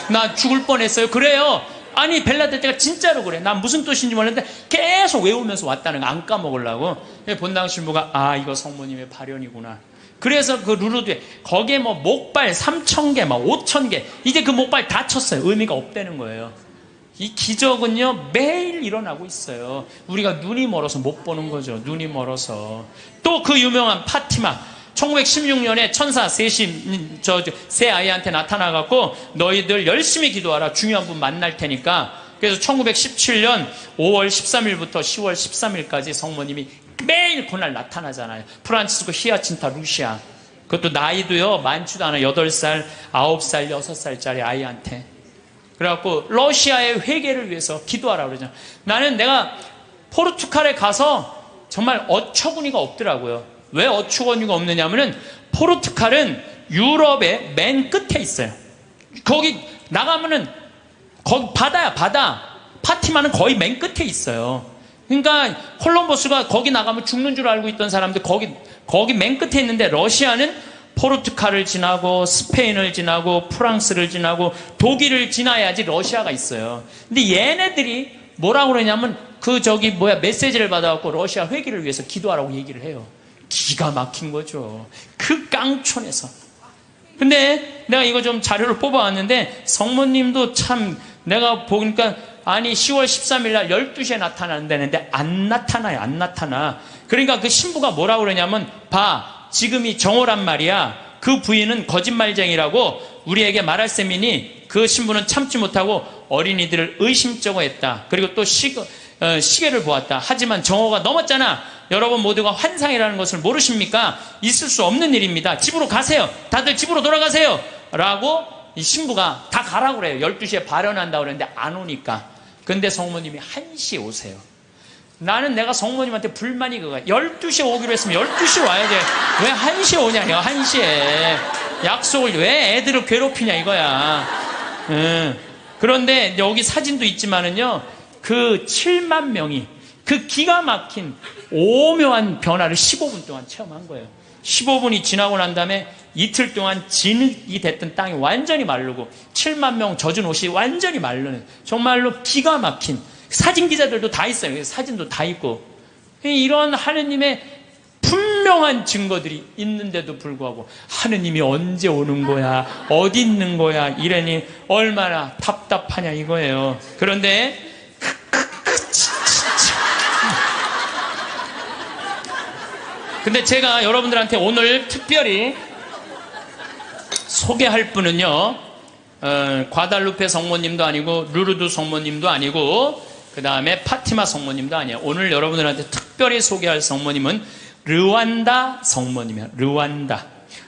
나 죽을 뻔했어요. 그래요. 아니 벨라데 때가 진짜로 그래. 난 무슨 뜻인지 몰랐는데 계속 외우면서 왔다는 거 안 까먹으려고. 본당 신부가 이거 성모님의 발현이구나. 그래서 그 루르드에 거기에 목발 3000개 5000개 이제 그 목발 다 쳤어요. 의미가 없다는 거예요. 이 기적은요 매일 일어나고 있어요. 우리가 눈이 멀어서 못 보는 거죠. 눈이 멀어서. 또 그 유명한 파티마 1916년에 천사 세 아이한테 나타나갖고 너희들 열심히 기도하라. 중요한 분 만날 테니까. 그래서 1917년 5월 13일부터 10월 13일까지 성모님이 매일 그날 나타나잖아요. 프란치스코 히아친타 루시아. 그것도 나이도요 많지도 않아. 8살, 9살, 6살짜리 아이한테. 그래갖고 러시아의 회개를 위해서 기도하라고 그러잖아요. 나는 내가 포르투갈에 가서 정말 어처구니가 없더라고요. 왜 어처구니가 없느냐면은 포르투갈은 유럽의 맨 끝에 있어요. 거기 나가면은 거기 바다야, 바다. 파티마는 거의 맨 끝에 있어요. 그러니까 콜럼버스가 거기 나가면 죽는 줄 알고 있던 사람들 거기 맨 끝에 있는데 러시아는 포르투갈을 지나고 스페인을 지나고 프랑스를 지나고 독일을 지나야지 러시아가 있어요. 근데 얘네들이 뭐라고 그러냐면 메시지를 받아갖고 러시아 회개를 위해서 기도하라고 얘기를 해요. 기가 막힌 거죠. 그 깡촌에서. 근데 내가 이거 좀 자료를 뽑아왔는데 성모님도 참 내가 보니까 10월 13일 날 12시에 나타난다는데 안 나타나요. 안 나타나. 그러니까 그 신부가 뭐라고 그러냐면 지금이 정오란 말이야. 그 부인은 거짓말쟁이라고 우리에게 말할 셈이니 그 신부는 참지 못하고 어린이들을 의심쩍어 했다. 그리고 또 시계를 보았다. 하지만 정오가 넘었잖아. 여러분 모두가 환상이라는 것을 모르십니까? 있을 수 없는 일입니다. 집으로 가세요. 다들 집으로 돌아가세요. 라고 이 신부가 다 가라고 그래요. 12시에 발현한다고 그랬는데 안 오니까. 근데 성모님이 1시에 오세요. 나는 내가 성모님한테 불만이 그거야. 12시에 오기로 했으면 12시에 와야 돼. 왜 1시에 오냐, 내가 1시에. 약속을 왜 애들을 괴롭히냐, 이거야. 그런데 여기 사진도 있지만은요, 그 7만 명이 그 기가 막힌 오묘한 변화를 15분 동안 체험한 거예요. 15분이 지나고 난 다음에 이틀 동안 진흙이 됐던 땅이 완전히 마르고 7만 명 젖은 옷이 완전히 마르는 정말로 기가 막힌 사진 기자들도 다 있어요. 사진도 다 있고 이런 하느님의 분명한 증거들이 있는데도 불구하고 하느님이 언제 오는 거야? 어디 있는 거야? 이러니 얼마나 답답하냐 이거예요. 그런데 제가 여러분들한테 오늘 특별히 소개할 분은요, 과달루페 성모님도 아니고 루르드 성모님도 아니고 그 다음에 파티마 성모님도 아니에요. 오늘 여러분들한테 특별히 소개할 성모님은 르완다 성모님이에요.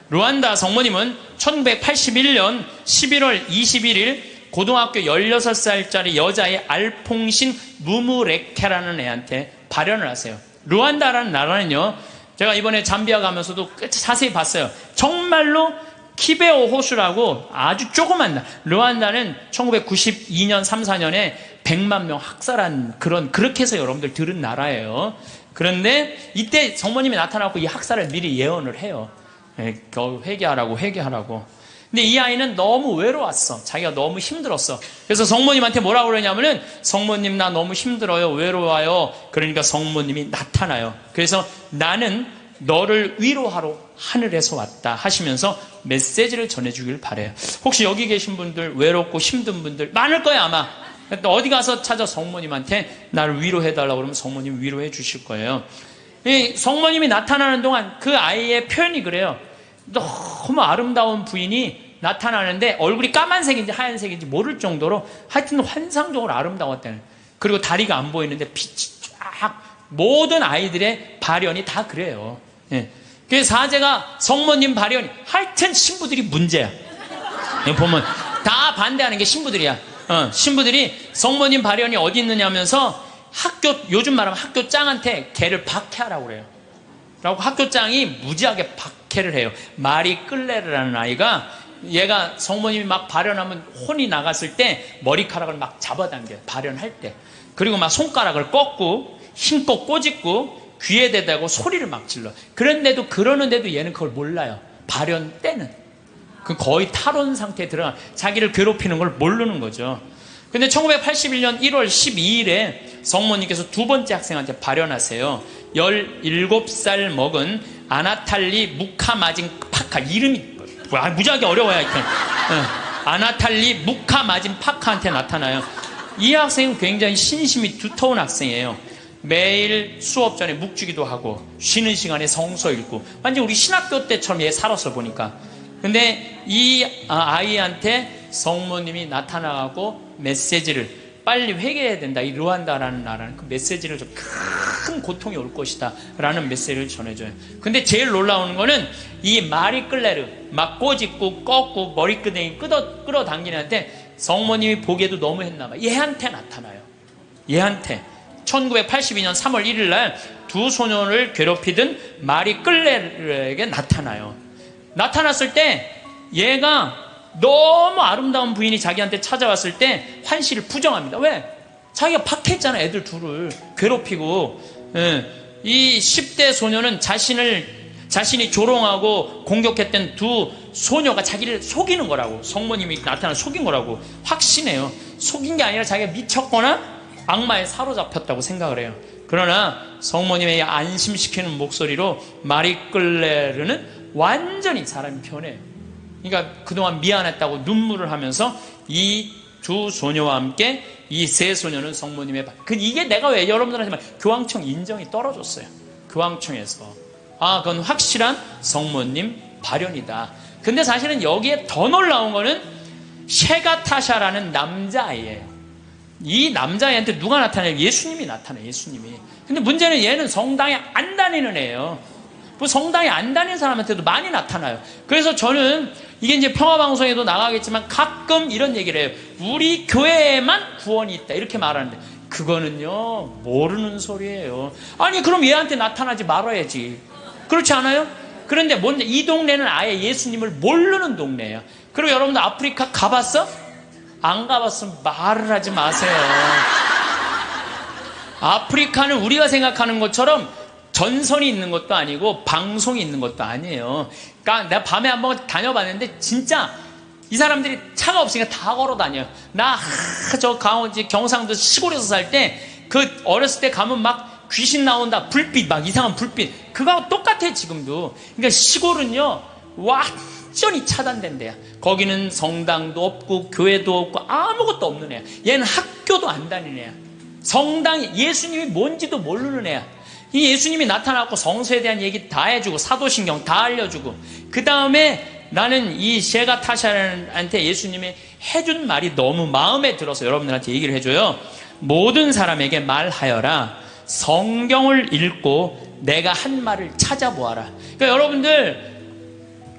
르완다 성모님은 1981년 11월 21일 고등학교 16살짜리 여자의 알퐁신 무무레케라는 애한테 발현을 하세요. 르완다라는 나라는요, 제가 이번에 잠비아 가면서도 자세히 봤어요. 정말로 키베오 호수라고 아주 조그만 나라. 르완다는 1992년 3, 4년에 100만 명 학살한 그렇게 해서 여러분들 들은 나라예요. 그런데 이때 성모님이 나타나고 이 학살을 미리 예언을 해요. 회개하라고. 근데 이 아이는 너무 외로웠어. 자기가 너무 힘들었어. 그래서 성모님한테 뭐라고 그러냐면은 성모님 나 너무 힘들어요. 외로워요. 그러니까 성모님이 나타나요. 그래서 나는 너를 위로하러 하늘에서 왔다 하시면서 메시지를 전해주길 바래요. 혹시 여기 계신 분들 외롭고 힘든 분들 많을 거예요 아마. 또 어디 가서 찾아 성모님한테 나를 위로해달라고 그러면 성모님 위로해 주실 거예요. 이 성모님이 나타나는 동안 그 아이의 표현이 그래요. 너무 아름다운 부인이 나타나는데 얼굴이 까만색인지 하얀색인지 모를 정도로 하여튼 환상적으로 아름다웠다는. 그리고 다리가 안 보이는데 빛이 쫙 모든 아이들의 발현이 다 그래요. 그래서 사제가 성모님 발현이 하여튼 신부들이 문제야. 보면 다 반대하는 게 신부들이야. 신부들이 성모님 발현이 어디 있느냐 하면서 요즘 말하면 학교 짱한테 걔를 박해하라고 그래요. 라고 학교장이 무지하게 박해를 해요. 마리 끌레르라는 아이가 얘가 성모님이 막 발현하면 혼이 나갔을 때 머리카락을 막 잡아당겨요. 발현할 때. 그리고 막 손가락을 꺾고 힘껏 꼬집고 귀에 대고 소리를 막 질러. 그러는데도 얘는 그걸 몰라요. 발현 때는. 그 거의 탈원 상태에 들어가 자기를 괴롭히는 걸 모르는 거죠. 근데 1981년 1월 12일에 성모님께서 두 번째 학생한테 발현하세요. 17살 먹은 아나탈리 무카마진 파카. 이름이 무지하게 어려워요. 아나탈리 무카마진 파카한테 나타나요. 이 학생은 굉장히 신심이 두터운 학생이에요. 매일 수업 전에 묵주기도 하고 쉬는 시간에 성서 읽고 완전 우리 신학교 때처럼 얘 살았어 보니까. 근데 이 아이한테 성모님이 나타나고 메시지를 빨리 회개해야 된다. 이 르완다라는 나라는 그 메시지를 좀 큰 고통이 올 것이다 라는 메시지를 전해줘요. 근데 제일 놀라운 거는 이 마리 끌레르 막 꼬집고 꺾고 머리끄댕이 끌어당기는 한테 성모님이 보기에도 너무 했나봐. 얘한테 나타나요. 얘한테 1982년 3월 1일 날 두 소년을 괴롭히던 마리 끌레르에게 나타나요. 나타났을 때 얘가 너무 아름다운 부인이 자기한테 찾아왔을 때 환시를 부정합니다. 왜? 자기가 박해했잖아. 애들 둘을 괴롭히고. 이 10대 소녀는 자신이 조롱하고 공격했던 두 소녀가 자기를 속이는 거라고, 성모님이 나타나 속인 거라고 확신해요. 속인 게 아니라 자기가 미쳤거나 악마에 사로잡혔다고 생각을 해요. 그러나 성모님의 안심시키는 목소리로 마리 끌레르는 완전히 사람이 변해요. 그러니까 그동안 미안했다고 눈물을 하면서 이 두 소녀와 함께 이 세 소녀는 성모님의 이게 내가 왜 여러분들한테 교황청 인정이 떨어졌어요. 교황청에서 그건 확실한 성모님 발현이다. 근데 사실은 여기에 더 놀라운 거는 셰가타샤라는 남자아이예요. 이 남자아이한테 누가 나타나요? 예수님이 나타나요. 예수님이. 근데 문제는 얘는 성당에 안 다니는 애예요. 뭐 성당에 안 다니는 사람한테도 많이 나타나요. 그래서 저는 이게 이제 평화방송에도 나가겠지만 가끔 이런 얘기를 해요. 우리 교회에만 구원이 있다 이렇게 말하는데 그거는요 모르는 소리예요. 아니 그럼 얘한테 나타나지 말아야지. 그렇지 않아요? 그런데 뭔데 이 동네는 아예 예수님을 모르는 동네예요. 그리고 여러분들 아프리카 가봤어? 안 가봤으면 말을 하지 마세요. 아프리카는 우리가 생각하는 것처럼 전선이 있는 것도 아니고 방송이 있는 것도 아니에요. 그러니까 내가 밤에 한번 다녀봤는데 진짜 이 사람들이 차가 없으니까 다 걸어 다녀요. 나 저 경상도 시골에서 살 때 그 어렸을 때 가면 막 귀신 나온다 불빛 막 이상한 불빛 그거하고 똑같아 지금도. 그러니까 시골은요 완전히 차단된 데야. 거기는 성당도 없고 교회도 없고 아무것도 없는 애야. 얘는 학교도 안 다니는 애야. 성당이 예수님이 뭔지도 모르는 애야. 이 예수님이 나타나고 성서에 대한 얘기 다 해주고 사도신경 다 알려주고 그 다음에 나는 이 셰가타샤한테 예수님이 해준 말이 너무 마음에 들어서 여러분들한테 얘기를 해줘요. 모든 사람에게 말하여라. 성경을 읽고 내가 한 말을 찾아보아라. 그러니까 여러분들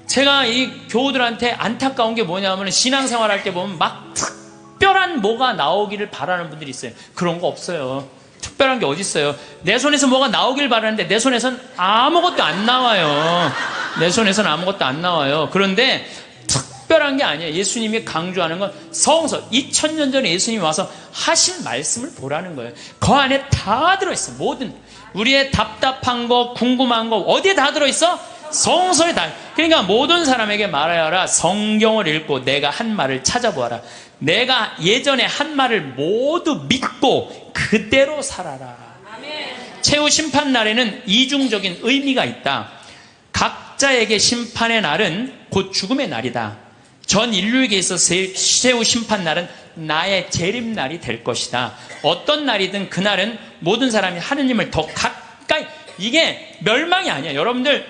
제가 이 교우들한테 안타까운 게 뭐냐면 신앙생활 할 때 보면 막 특별한 뭐가 나오기를 바라는 분들이 있어요. 그런 거 없어요. 특별한 게 어디 있어요? 내 손에서 뭐가 나오길 바라는데 내 손에선 아무것도 안 나와요. 내 손에선 아무것도 안 나와요. 그런데 특별한 게 아니에요. 예수님이 강조하는 건 성서 2000년 전에 예수님이 와서 하신 말씀을 보라는 거예요. 그 안에 다 들어있어. 모든 우리의 답답한 거 궁금한 거 어디에 다 들어있어? 성서에 다. 그러니까 모든 사람에게 말하여라. 성경을 읽고 내가 한 말을 찾아보아라. 내가 예전에 한 말을 모두 믿고 그대로 살아라. 최후 심판 날에는 이중적인 의미가 있다. 각자에게 심판의 날은 곧 죽음의 날이다. 전 인류에게 있어서 최후 심판 날은 나의 재림날이 될 것이다. 어떤 날이든 그날은 모든 사람이 하느님을 더 가까이. 이게 멸망이 아니야. 여러분들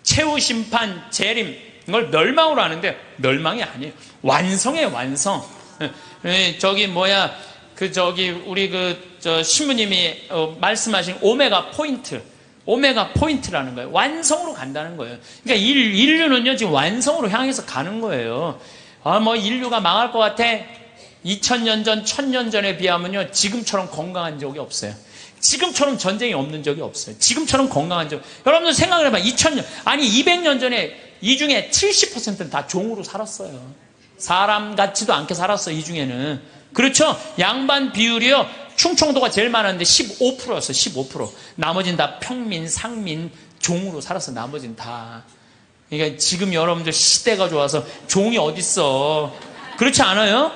최후 심판, 재림 이걸 멸망으로 하는데 멸망이 아니에요. 완성이에요. 완성. 우리 신부님이 말씀하신 오메가 포인트라는 거예요. 완성으로 간다는 거예요. 그러니까 인류는요 지금 완성으로 향해서 가는 거예요. 인류가 망할 것 같아. 2000년 전, 1000년 전에 비하면요 지금처럼 건강한 적이 없어요. 지금처럼 전쟁이 없는 적이 없어요. 지금처럼 건강한 적. 여러분들 생각을 해봐. 200년 전에 이 중에 70%는 다 종으로 살았어요. 사람 같지도 않게 살았어요. 이 중에는. 그렇죠? 양반 비율이요. 충청도가 제일 많았는데 15%였어요. 15%. 나머지는 다 평민, 상민, 종으로 살았어. 나머지는 다. 그러니까 지금 여러분들 시대가 좋아서 종이 어딨어. 그렇지 않아요?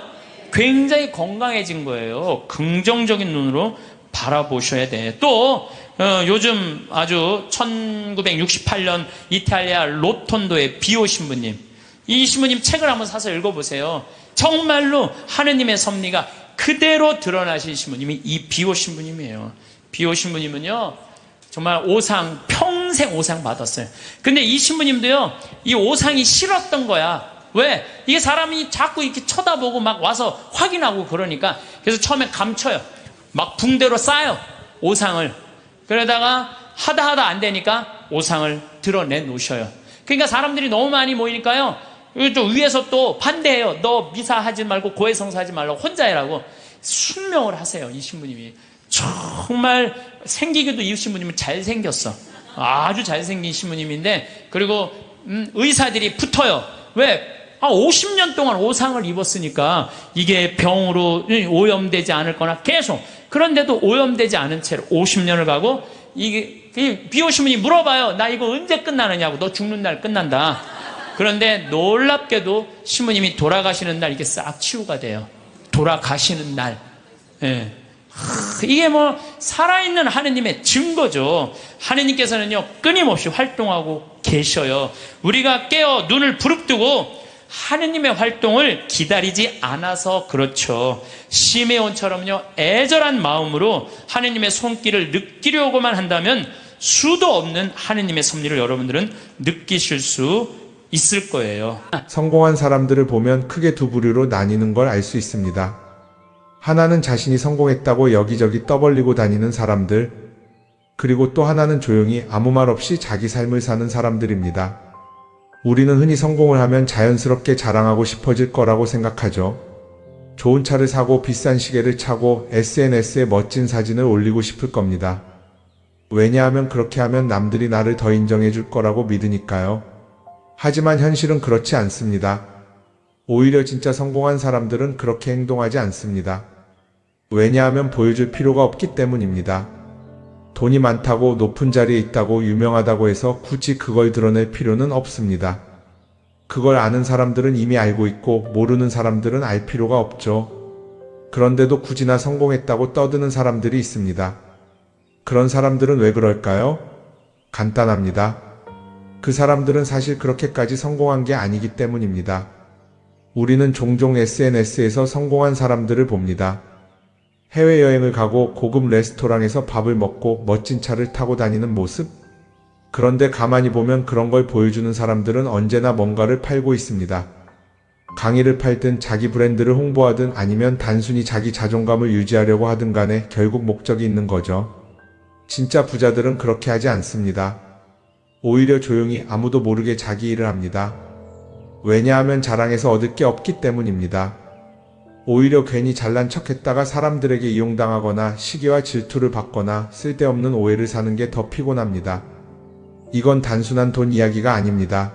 굉장히 건강해진 거예요. 긍정적인 눈으로 바라보셔야 돼. 또 요즘 아주 1968년 이탈리아 로톤도의 비오 신부님, 이 신부님 책을 한번 사서 읽어보세요. 정말로 하느님의 섭리가 그대로 드러나신 신부님이 이 비오 신부님이에요. 비오 신부님은요 정말 평생 오상 받았어요. 근데 이 신부님도요 이 오상이 싫었던 거야. 왜? 이게 사람이 자꾸 이렇게 쳐다보고 막 와서 확인하고 그러니까. 그래서 처음에 감춰요. 막 붕대로 쌓아요. 오상을. 그러다가 하다 안 되니까 오상을 드러내 놓으셔요. 그러니까 사람들이 너무 많이 모이니까요. 또 위에서 또 반대해요. 너 미사하지 말고 고해성사하지 말라고 혼자 해라고 순명을 하세요. 이 신부님이. 정말 생기기도 이 신부님은 잘생겼어. 아주 잘생긴 신부님인데 그리고 의사들이 붙어요. 왜? 50년 동안 오상을 입었으니까 이게 병으로 오염되지 않을 거나 계속. 그런데도 오염되지 않은 채로 50년을 가고 이게 비오 신부님이 물어봐요. 나 이거 언제 끝나느냐고. 너 죽는 날 끝난다. 그런데 놀랍게도 신부님이 돌아가시는 날 이게 싹 치유가 돼요. 돌아가시는 날. 예. 이게 살아있는 하느님의 증거죠. 하느님께서는요 끊임없이 활동하고 계셔요. 우리가 깨어 눈을 부릅뜨고 하느님의 활동을 기다리지 않아서 그렇죠. 시메온처럼요 애절한 마음으로 하느님의 손길을 느끼려고만 한다면 수도 없는 하느님의 섭리를 여러분들은 느끼실 수 있을 거예요. 성공한 사람들을 보면 크게 두 부류로 나뉘는 걸 알 수 있습니다. 하나는 자신이 성공했다고 여기저기 떠벌리고 다니는 사람들, 그리고 또 하나는 조용히 아무 말 없이 자기 삶을 사는 사람들입니다. 우리는 흔히 성공을 하면 자연스럽게 자랑하고 싶어질 거라고 생각하죠. 좋은 차를 사고 비싼 시계를 차고 SNS에 멋진 사진을 올리고 싶을 겁니다. 왜냐하면 그렇게 하면 남들이 나를 더 인정해 줄 거라고 믿으니까요. 하지만 현실은 그렇지 않습니다. 오히려 진짜 성공한 사람들은 그렇게 행동하지 않습니다. 왜냐하면 보여줄 필요가 없기 때문입니다. 돈이 많다고 높은 자리에 있다고 유명하다고 해서 굳이 그걸 드러낼 필요는 없습니다. 그걸 아는 사람들은 이미 알고 있고 모르는 사람들은 알 필요가 없죠. 그런데도 굳이나 성공했다고 떠드는 사람들이 있습니다. 그런 사람들은 왜 그럴까요? 간단합니다. 그 사람들은 사실 그렇게까지 성공한 게 아니기 때문입니다. 우리는 종종 SNS에서 성공한 사람들을 봅니다. 해외여행을 가고 고급 레스토랑에서 밥을 먹고 멋진 차를 타고 다니는 모습? 그런데 가만히 보면 그런 걸 보여주는 사람들은 언제나 뭔가를 팔고 있습니다. 강의를 팔든 자기 브랜드를 홍보하든 아니면 단순히 자기 자존감을 유지하려고 하든 간에 결국 목적이 있는 거죠. 진짜 부자들은 그렇게 하지 않습니다. 오히려 조용히 아무도 모르게 자기 일을 합니다. 왜냐하면 자랑해서 얻을 게 없기 때문입니다. 오히려 괜히 잘난 척했다가 사람들에게 이용당하거나 시기와 질투를 받거나 쓸데없는 오해를 사는 게 더 피곤합니다. 이건 단순한 돈 이야기가 아닙니다.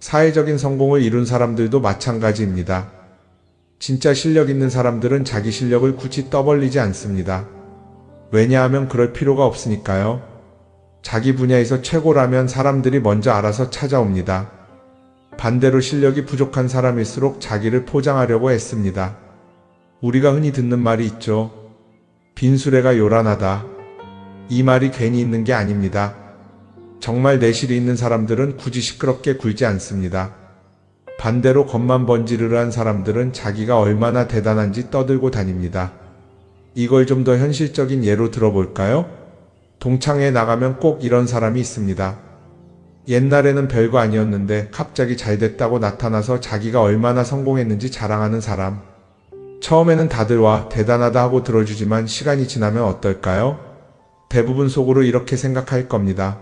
사회적인 성공을 이룬 사람들도 마찬가지입니다. 진짜 실력 있는 사람들은 자기 실력을 굳이 떠벌리지 않습니다. 왜냐하면 그럴 필요가 없으니까요. 자기 분야에서 최고라면 사람들이 먼저 알아서 찾아옵니다. 반대로 실력이 부족한 사람일수록 자기를 포장하려고 애씁니다. 우리가 흔히 듣는 말이 있죠. 빈수레가 요란하다. 이 말이 괜히 있는 게 아닙니다. 정말 내실이 있는 사람들은 굳이 시끄럽게 굴지 않습니다. 반대로 겉만 번지르르한 사람들은 자기가 얼마나 대단한지 떠들고 다닙니다. 이걸 좀 더 현실적인 예로 들어볼까요? 동창회에 나가면 꼭 이런 사람이 있습니다. 옛날에는 별거 아니었는데 갑자기 잘 됐다고 나타나서 자기가 얼마나 성공했는지 자랑하는 사람. 처음에는 다들 와 대단하다 하고 들어주지만 시간이 지나면 어떨까요? 대부분 속으로 이렇게 생각할 겁니다.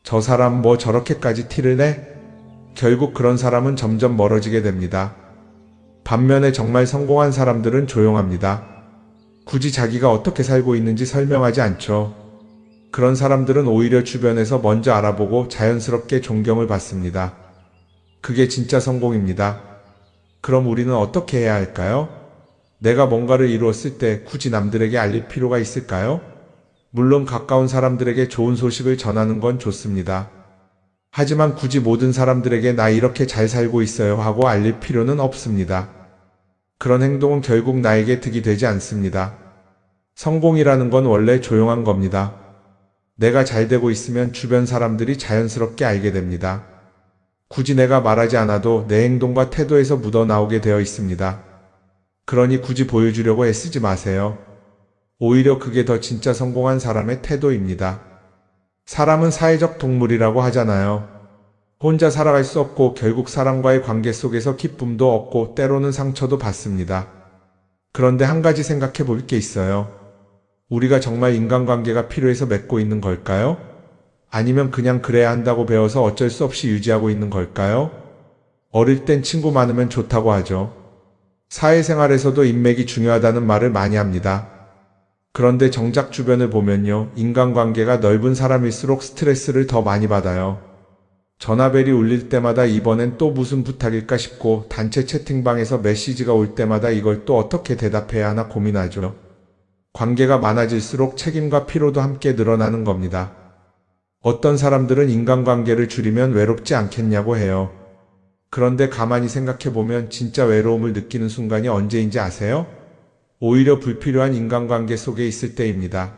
저 사람 뭐 저렇게까지 티를 내? 결국 그런 사람은 점점 멀어지게 됩니다. 반면에 정말 성공한 사람들은 조용합니다. 굳이 자기가 어떻게 살고 있는지 설명하지 않죠. 그런 사람들은 오히려 주변에서 먼저 알아보고 자연스럽게 존경을 받습니다. 그게 진짜 성공입니다. 그럼 우리는 어떻게 해야 할까요? 내가 뭔가를 이루었을 때 굳이 남들에게 알릴 필요가 있을까요? 물론 가까운 사람들에게 좋은 소식을 전하는 건 좋습니다. 하지만 굳이 모든 사람들에게 나 이렇게 잘 살고 있어요 하고 알릴 필요는 없습니다. 그런 행동은 결국 나에게 득이 되지 않습니다. 성공이라는 건 원래 조용한 겁니다. 내가 잘 되고 있으면 주변 사람들이 자연스럽게 알게 됩니다. 굳이 내가 말하지 않아도 내 행동과 태도에서 묻어나오게 되어 있습니다. 그러니 굳이 보여주려고 애쓰지 마세요. 오히려 그게 더 진짜 성공한 사람의 태도입니다. 사람은 사회적 동물이라고 하잖아요. 혼자 살아갈 수 없고 결국 사람과의 관계 속에서 기쁨도 얻고 때로는 상처도 받습니다. 그런데 한 가지 생각해 볼 게 있어요. 우리가 정말 인간관계가 필요해서 맺고 있는 걸까요? 아니면 그냥 그래야 한다고 배워서 어쩔 수 없이 유지하고 있는 걸까요? 어릴 땐 친구 많으면 좋다고 하죠. 사회생활에서도 인맥이 중요하다는 말을 많이 합니다. 그런데 정작 주변을 보면요. 인간관계가 넓은 사람일수록 스트레스를 더 많이 받아요. 전화벨이 울릴 때마다 이번엔 또 무슨 부탁일까 싶고 단체 채팅방에서 메시지가 올 때마다 이걸 또 어떻게 대답해야 하나 고민하죠. 관계가 많아질수록 책임과 피로도 함께 늘어나는 겁니다. 어떤 사람들은 인간관계를 줄이면 외롭지 않겠냐고 해요. 그런데 가만히 생각해보면 진짜 외로움을 느끼는 순간이 언제인지 아세요? 오히려 불필요한 인간관계 속에 있을 때입니다.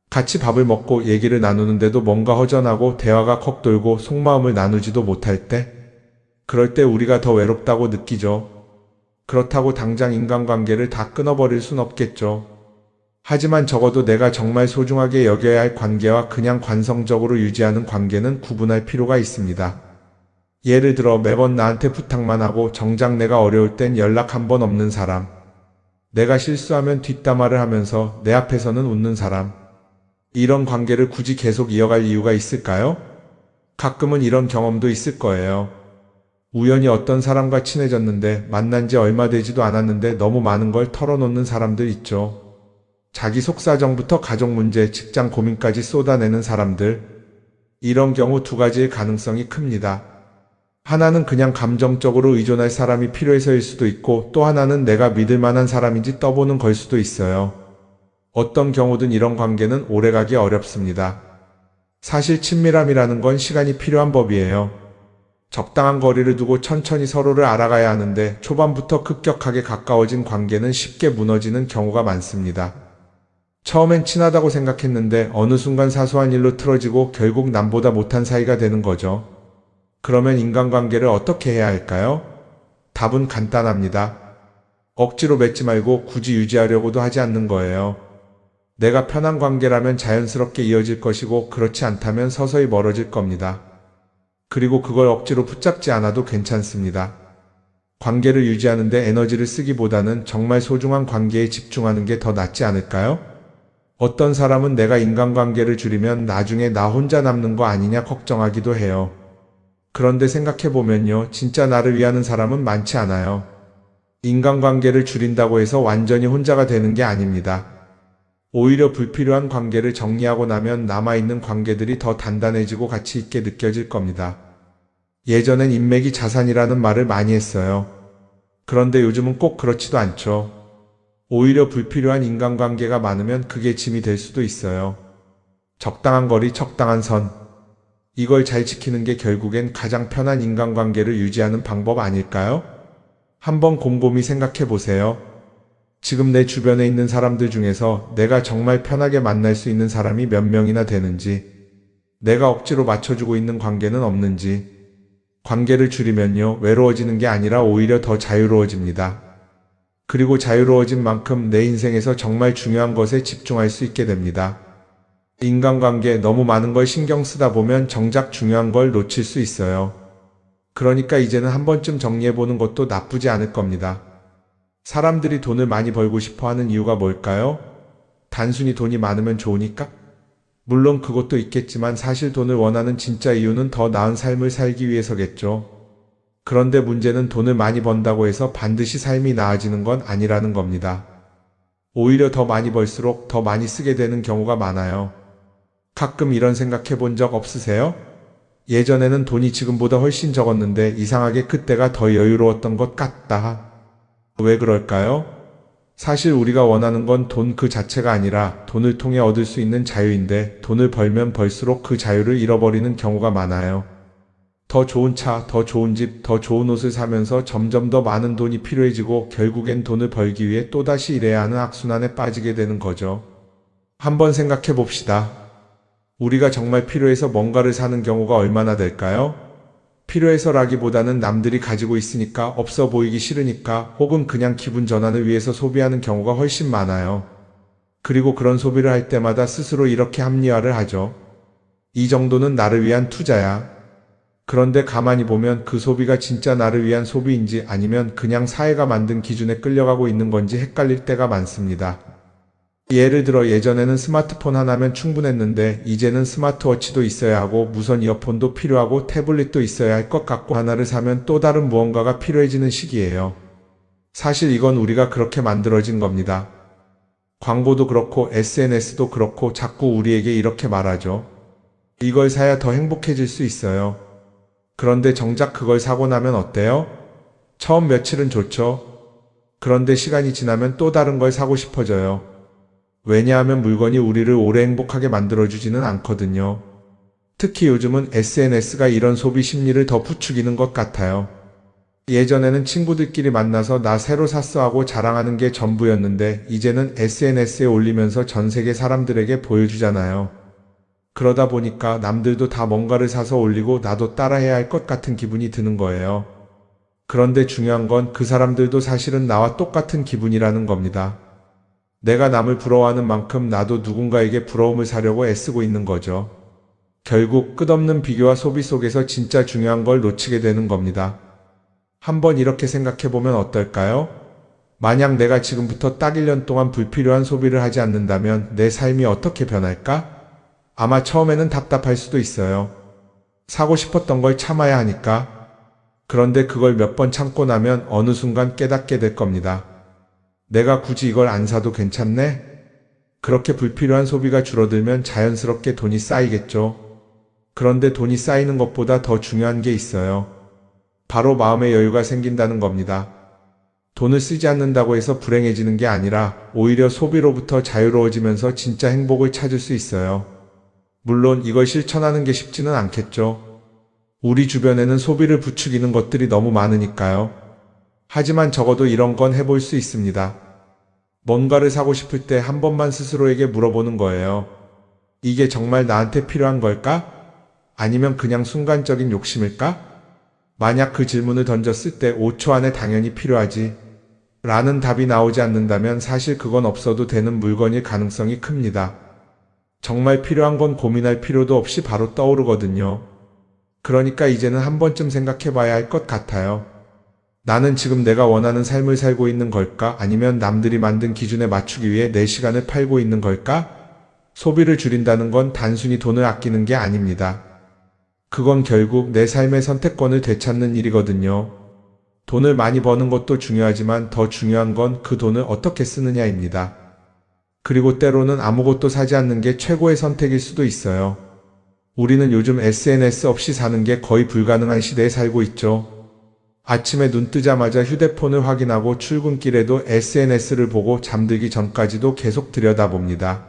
같이 밥을 먹고 얘기를 나누는데도 뭔가 허전하고 대화가 컥 돌고 속마음을 나누지도 못할 때? 그럴 때 우리가 더 외롭다고 느끼죠. 그렇다고 당장 인간관계를 다 끊어버릴 순 없겠죠. 하지만 적어도 내가 정말 소중하게 여겨야 할 관계와 그냥 관성적으로 유지하는 관계는 구분할 필요가 있습니다. 예를 들어 매번 나한테 부탁만 하고 정작 내가 어려울 땐 연락 한 번 없는 사람. 내가 실수하면 뒷담화를 하면서 내 앞에서는 웃는 사람. 이런 관계를 굳이 계속 이어갈 이유가 있을까요? 가끔은 이런 경험도 있을 거예요. 우연히 어떤 사람과 친해졌는데 만난 지 얼마 되지도 않았는데 너무 많은 걸 털어놓는 사람들 있죠. 자기 속사정부터 가족 문제, 직장 고민까지 쏟아내는 사람들. 이런 경우 두 가지의 가능성이 큽니다. 하나는 그냥 감정적으로 의존할 사람이 필요해서일 수도 있고 또 하나는 내가 믿을 만한 사람인지 떠보는 걸 수도 있어요. 어떤 경우든 이런 관계는 오래가기 어렵습니다. 사실 친밀함이라는 건 시간이 필요한 법이에요. 적당한 거리를 두고 천천히 서로를 알아가야 하는데 초반부터 급격하게 가까워진 관계는 쉽게 무너지는 경우가 많습니다. 처음엔 친하다고 생각했는데 어느 순간 사소한 일로 틀어지고 결국 남보다 못한 사이가 되는 거죠. 그러면 인간관계를 어떻게 해야 할까요? 답은 간단합니다. 억지로 맺지 말고 굳이 유지하려고도 하지 않는 거예요. 내가 편한 관계라면 자연스럽게 이어질 것이고 그렇지 않다면 서서히 멀어질 겁니다. 그리고 그걸 억지로 붙잡지 않아도 괜찮습니다. 관계를 유지하는데 에너지를 쓰기보다는 정말 소중한 관계에 집중하는 게 더 낫지 않을까요? 어떤 사람은 내가 인간관계를 줄이면 나중에 나 혼자 남는 거 아니냐 걱정하기도 해요. 그런데 생각해보면요, 진짜 나를 위하는 사람은 많지 않아요. 인간관계를 줄인다고 해서 완전히 혼자가 되는 게 아닙니다. 오히려 불필요한 관계를 정리하고 나면 남아있는 관계들이 더 단단해지고 가치 있게 느껴질 겁니다. 예전엔 인맥이 자산이라는 말을 많이 했어요. 그런데 요즘은 꼭 그렇지도 않죠. 오히려 불필요한 인간관계가 많으면 그게 짐이 될 수도 있어요. 적당한 거리, 적당한 선. 이걸 잘 지키는 게 결국엔 가장 편한 인간관계를 유지하는 방법 아닐까요? 한번 곰곰이 생각해 보세요. 지금 내 주변에 있는 사람들 중에서 내가 정말 편하게 만날 수 있는 사람이 몇 명이나 되는지, 내가 억지로 맞춰주고 있는 관계는 없는지. 관계를 줄이면요, 외로워지는 게 아니라 오히려 더 자유로워집니다. 그리고 자유로워진 만큼 내 인생에서 정말 중요한 것에 집중할 수 있게 됩니다. 인간관계 너무 많은 걸 신경 쓰다 보면 정작 중요한 걸 놓칠 수 있어요. 그러니까 이제는 한 번쯤 정리해보는 것도 나쁘지 않을 겁니다. 사람들이 돈을 많이 벌고 싶어 하는 이유가 뭘까요? 단순히 돈이 많으면 좋으니까? 물론 그것도 있겠지만 사실 돈을 원하는 진짜 이유는 더 나은 삶을 살기 위해서겠죠. 그런데 문제는 돈을 많이 번다고 해서 반드시 삶이 나아지는 건 아니라는 겁니다. 오히려 더 많이 벌수록 더 많이 쓰게 되는 경우가 많아요. 가끔 이런 생각해 본 적 없으세요? 예전에는 돈이 지금보다 훨씬 적었는데 이상하게 그때가 더 여유로웠던 것 같다. 왜 그럴까요? 사실 우리가 원하는 건 돈 그 자체가 아니라 돈을 통해 얻을 수 있는 자유인데 돈을 벌면 벌수록 그 자유를 잃어버리는 경우가 많아요. 더 좋은 차, 더 좋은 집, 더 좋은 옷을 사면서 점점 더 많은 돈이 필요해지고 결국엔 돈을 벌기 위해 또다시 일해야 하는 악순환에 빠지게 되는 거죠. 한번 생각해 봅시다. 우리가 정말 필요해서 뭔가를 사는 경우가 얼마나 될까요? 필요해서라기보다는 남들이 가지고 있으니까, 없어 보이기 싫으니까, 혹은 그냥 기분 전환을 위해서 소비하는 경우가 훨씬 많아요. 그리고 그런 소비를 할 때마다 스스로 이렇게 합리화를 하죠. 이 정도는 나를 위한 투자야. 그런데 가만히 보면 그 소비가 진짜 나를 위한 소비인지 아니면 그냥 사회가 만든 기준에 끌려가고 있는 건지 헷갈릴 때가 많습니다. 예를 들어 예전에는 스마트폰 하나면 충분했는데 이제는 스마트워치도 있어야 하고 무선 이어폰도 필요하고 태블릿도 있어야 할 것 같고 하나를 사면 또 다른 무언가가 필요해지는 시기예요. 사실 이건 우리가 그렇게 만들어진 겁니다. 광고도 그렇고 SNS도 그렇고 자꾸 우리에게 이렇게 말하죠. 이걸 사야 더 행복해질 수 있어요. 그런데 정작 그걸 사고 나면 어때요? 처음 며칠은 좋죠. 그런데 시간이 지나면 또 다른 걸 사고 싶어져요. 왜냐하면 물건이 우리를 오래 행복하게 만들어주지는 않거든요. 특히 요즘은 SNS가 이런 소비 심리를 더 부추기는 것 같아요. 예전에는 친구들끼리 만나서 나 새로 샀어 하고 자랑하는 게 전부였는데 이제는 SNS에 올리면서 전 세계 사람들에게 보여주잖아요. 그러다 보니까 남들도 다 뭔가를 사서 올리고 나도 따라해야 할 것 같은 기분이 드는 거예요. 그런데 중요한 건 그 사람들도 사실은 나와 똑같은 기분이라는 겁니다. 내가 남을 부러워하는 만큼 나도 누군가에게 부러움을 사려고 애쓰고 있는 거죠. 결국 끝없는 비교와 소비 속에서 진짜 중요한 걸 놓치게 되는 겁니다. 한번 이렇게 생각해보면 어떨까요? 만약 내가 지금부터 딱 1년 동안 불필요한 소비를 하지 않는다면 내 삶이 어떻게 변할까? 아마 처음에는 답답할 수도 있어요. 사고 싶었던 걸 참아야 하니까. 그런데 그걸 몇 번 참고 나면 어느 순간 깨닫게 될 겁니다. 내가 굳이 이걸 안 사도 괜찮네? 그렇게 불필요한 소비가 줄어들면 자연스럽게 돈이 쌓이겠죠. 그런데 돈이 쌓이는 것보다 더 중요한 게 있어요. 바로 마음의 여유가 생긴다는 겁니다. 돈을 쓰지 않는다고 해서 불행해지는 게 아니라 오히려 소비로부터 자유로워지면서 진짜 행복을 찾을 수 있어요. 물론 이걸 실천하는 게 쉽지는 않겠죠. 우리 주변에는 소비를 부추기는 것들이 너무 많으니까요. 하지만 적어도 이런 건 해볼 수 있습니다. 뭔가를 사고 싶을 때 한 번만 스스로에게 물어보는 거예요. 이게 정말 나한테 필요한 걸까? 아니면 그냥 순간적인 욕심일까? 만약 그 질문을 던졌을 때 5초 안에 당연히 필요하지 라는 답이 나오지 않는다면 사실 그건 없어도 되는 물건일 가능성이 큽니다. 정말 필요한 건 고민할 필요도 없이 바로 떠오르거든요. 그러니까 이제는 한 번쯤 생각해 봐야 할 것 같아요. 나는 지금 내가 원하는 삶을 살고 있는 걸까? 아니면 남들이 만든 기준에 맞추기 위해 내 시간을 팔고 있는 걸까? 소비를 줄인다는 건 단순히 돈을 아끼는 게 아닙니다. 그건 결국 내 삶의 선택권을 되찾는 일이거든요. 돈을 많이 버는 것도 중요하지만 더 중요한 건 그 돈을 어떻게 쓰느냐입니다. 그리고 때로는 아무것도 사지 않는 게 최고의 선택일 수도 있어요. 우리는 요즘 SNS 없이 사는 게 거의 불가능한 시대에 살고 있죠. 아침에 눈 뜨자마자 휴대폰을 확인하고 출근길에도 SNS를 보고 잠들기 전까지도 계속 들여다봅니다.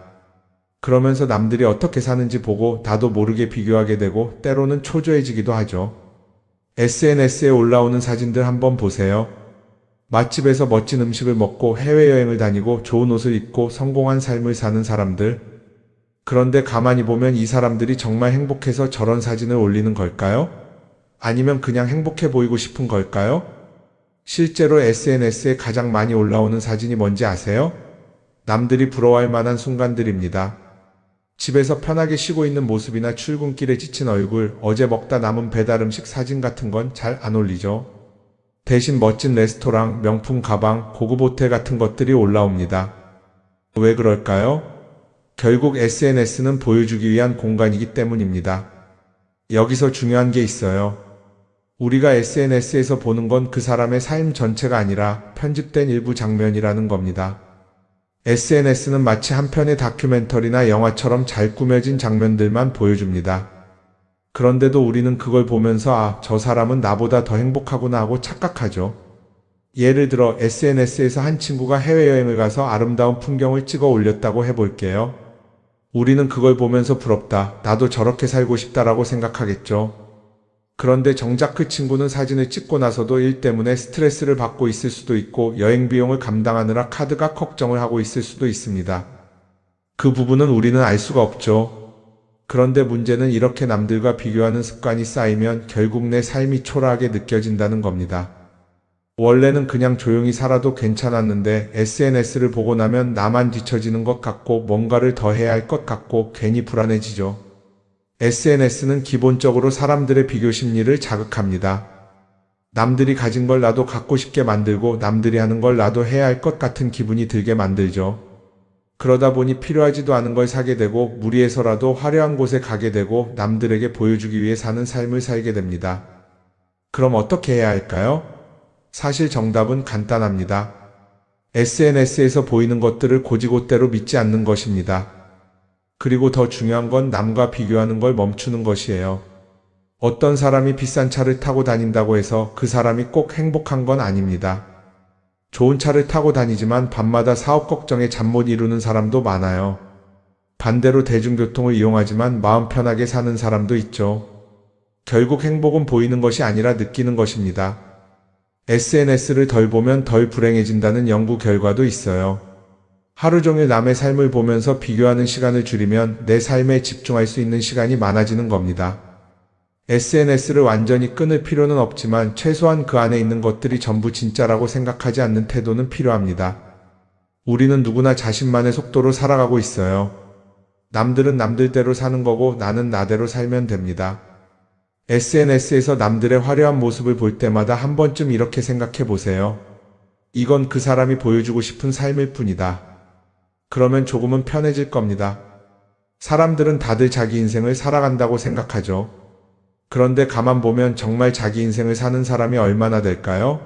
그러면서 남들이 어떻게 사는지 보고 나도 모르게 비교하게 되고 때로는 초조해지기도 하죠. SNS에 올라오는 사진들 한번 보세요. 맛집에서 멋진 음식을 먹고 해외여행을 다니고 좋은 옷을 입고 성공한 삶을 사는 사람들. 그런데 가만히 보면 이 사람들이 정말 행복해서 저런 사진을 올리는 걸까요? 아니면 그냥 행복해 보이고 싶은 걸까요? 실제로 SNS에 가장 많이 올라오는 사진이 뭔지 아세요? 남들이 부러워할 만한 순간들입니다. 집에서 편하게 쉬고 있는 모습이나 출근길에 지친 얼굴, 어제 먹다 남은 배달 음식 사진 같은 건 잘 안 올리죠. 대신 멋진 레스토랑, 명품 가방, 고급 호텔 같은 것들이 올라옵니다. 왜 그럴까요? 결국 SNS는 보여주기 위한 공간이기 때문입니다. 여기서 중요한 게 있어요. 우리가 SNS에서 보는 건 그 사람의 삶 전체가 아니라 편집된 일부 장면이라는 겁니다. SNS는 마치 한 편의 다큐멘터리나 영화처럼 잘 꾸며진 장면들만 보여줍니다. 그런데도 우리는 그걸 보면서 아, 저 사람은 나보다 더 행복하구나 하고 착각하죠. 예를 들어 SNS에서 한 친구가 해외여행을 가서 아름다운 풍경을 찍어 올렸다고 해볼게요. 우리는 그걸 보면서 부럽다, 나도 저렇게 살고 싶다라고 생각하겠죠. 그런데 정작 그 친구는 사진을 찍고 나서도 일 때문에 스트레스를 받고 있을 수도 있고 여행 비용을 감당하느라 카드가 걱정을 하고 있을 수도 있습니다. 그 부분은 우리는 알 수가 없죠. 그런데 문제는 이렇게 남들과 비교하는 습관이 쌓이면 결국 내 삶이 초라하게 느껴진다는 겁니다. 원래는 그냥 조용히 살아도 괜찮았는데 SNS를 보고 나면 나만 뒤처지는 것 같고 뭔가를 더 해야 할 것 같고 괜히 불안해지죠. SNS는 기본적으로 사람들의 비교 심리를 자극합니다. 남들이 가진 걸 나도 갖고 싶게 만들고 남들이 하는 걸 나도 해야 할 것 같은 기분이 들게 만들죠. 그러다 보니 필요하지도 않은 걸 사게 되고 무리해서라도 화려한 곳에 가게 되고 남들에게 보여주기 위해 사는 삶을 살게 됩니다. 그럼 어떻게 해야 할까요? 사실 정답은 간단합니다. SNS에서 보이는 것들을 곧이곧대로 믿지 않는 것입니다. 그리고 더 중요한 건 남과 비교하는 걸 멈추는 것이에요. 어떤 사람이 비싼 차를 타고 다닌다고 해서 그 사람이 꼭 행복한 건 아닙니다. 좋은 차를 타고 다니지만 밤마다 사업 걱정에 잠 못 이루는 사람도 많아요. 반대로 대중교통을 이용하지만 마음 편하게 사는 사람도 있죠. 결국 행복은 보이는 것이 아니라 느끼는 것입니다. SNS를 덜 보면 덜 불행해진다는 연구 결과도 있어요. 하루 종일 남의 삶을 보면서 비교하는 시간을 줄이면 내 삶에 집중할 수 있는 시간이 많아지는 겁니다. SNS를 완전히 끊을 필요는 없지만 최소한 그 안에 있는 것들이 전부 진짜라고 생각하지 않는 태도는 필요합니다. 우리는 누구나 자신만의 속도로 살아가고 있어요. 남들은 남들대로 사는 거고 나는 나대로 살면 됩니다. SNS에서 남들의 화려한 모습을 볼 때마다 한 번쯤 이렇게 생각해 보세요. 이건 그 사람이 보여주고 싶은 삶일 뿐이다. 그러면 조금은 편해질 겁니다. 사람들은 다들 자기 인생을 살아간다고 생각하죠. 그런데 가만 보면 정말 자기 인생을 사는 사람이 얼마나 될까요?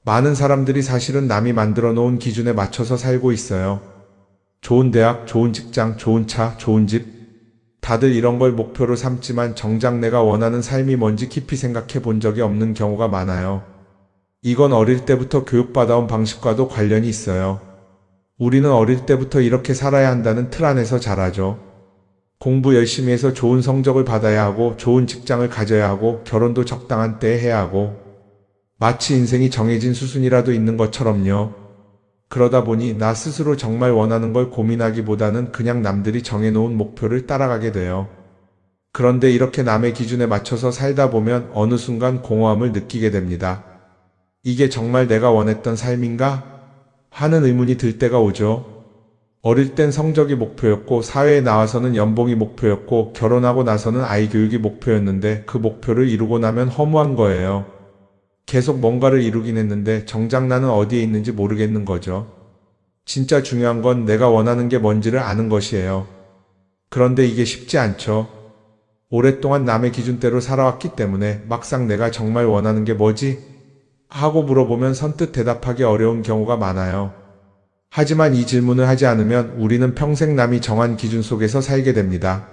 많은 사람들이 사실은 남이 만들어 놓은 기준에 맞춰서 살고 있어요. 좋은 대학, 좋은 직장, 좋은 차, 좋은 집. 다들 이런 걸 목표로 삼지만 정작 내가 원하는 삶이 뭔지 깊이 생각해 본 적이 없는 경우가 많아요. 이건 어릴 때부터 교육받아온 방식과도 관련이 있어요. 우리는 어릴 때부터 이렇게 살아야 한다는 틀 안에서 자라죠. 공부 열심히 해서 좋은 성적을 받아야 하고 좋은 직장을 가져야 하고 결혼도 적당한 때에 해야 하고 마치 인생이 정해진 수순이라도 있는 것처럼요. 그러다 보니 나 스스로 정말 원하는 걸 고민하기보다는 그냥 남들이 정해놓은 목표를 따라가게 돼요. 그런데 이렇게 남의 기준에 맞춰서 살다 보면 어느 순간 공허함을 느끼게 됩니다. 이게 정말 내가 원했던 삶인가? 하는 의문이 들 때가 오죠. 어릴 땐 성적이 목표였고 사회에 나와서는 연봉이 목표였고 결혼하고 나서는 아이 교육이 목표였는데 그 목표를 이루고 나면 허무한 거예요. 계속 뭔가를 이루긴 했는데 정작 나는 어디에 있는지 모르겠는 거죠. 진짜 중요한 건 내가 원하는 게 뭔지를 아는 것이에요. 그런데 이게 쉽지 않죠. 오랫동안 남의 기준대로 살아왔기 때문에 막상 내가 정말 원하는 게 뭐지? 하고 물어보면 선뜻 대답하기 어려운 경우가 많아요. 하지만 이 질문을 하지 않으면 우리는 평생 남이 정한 기준 속에서 살게 됩니다.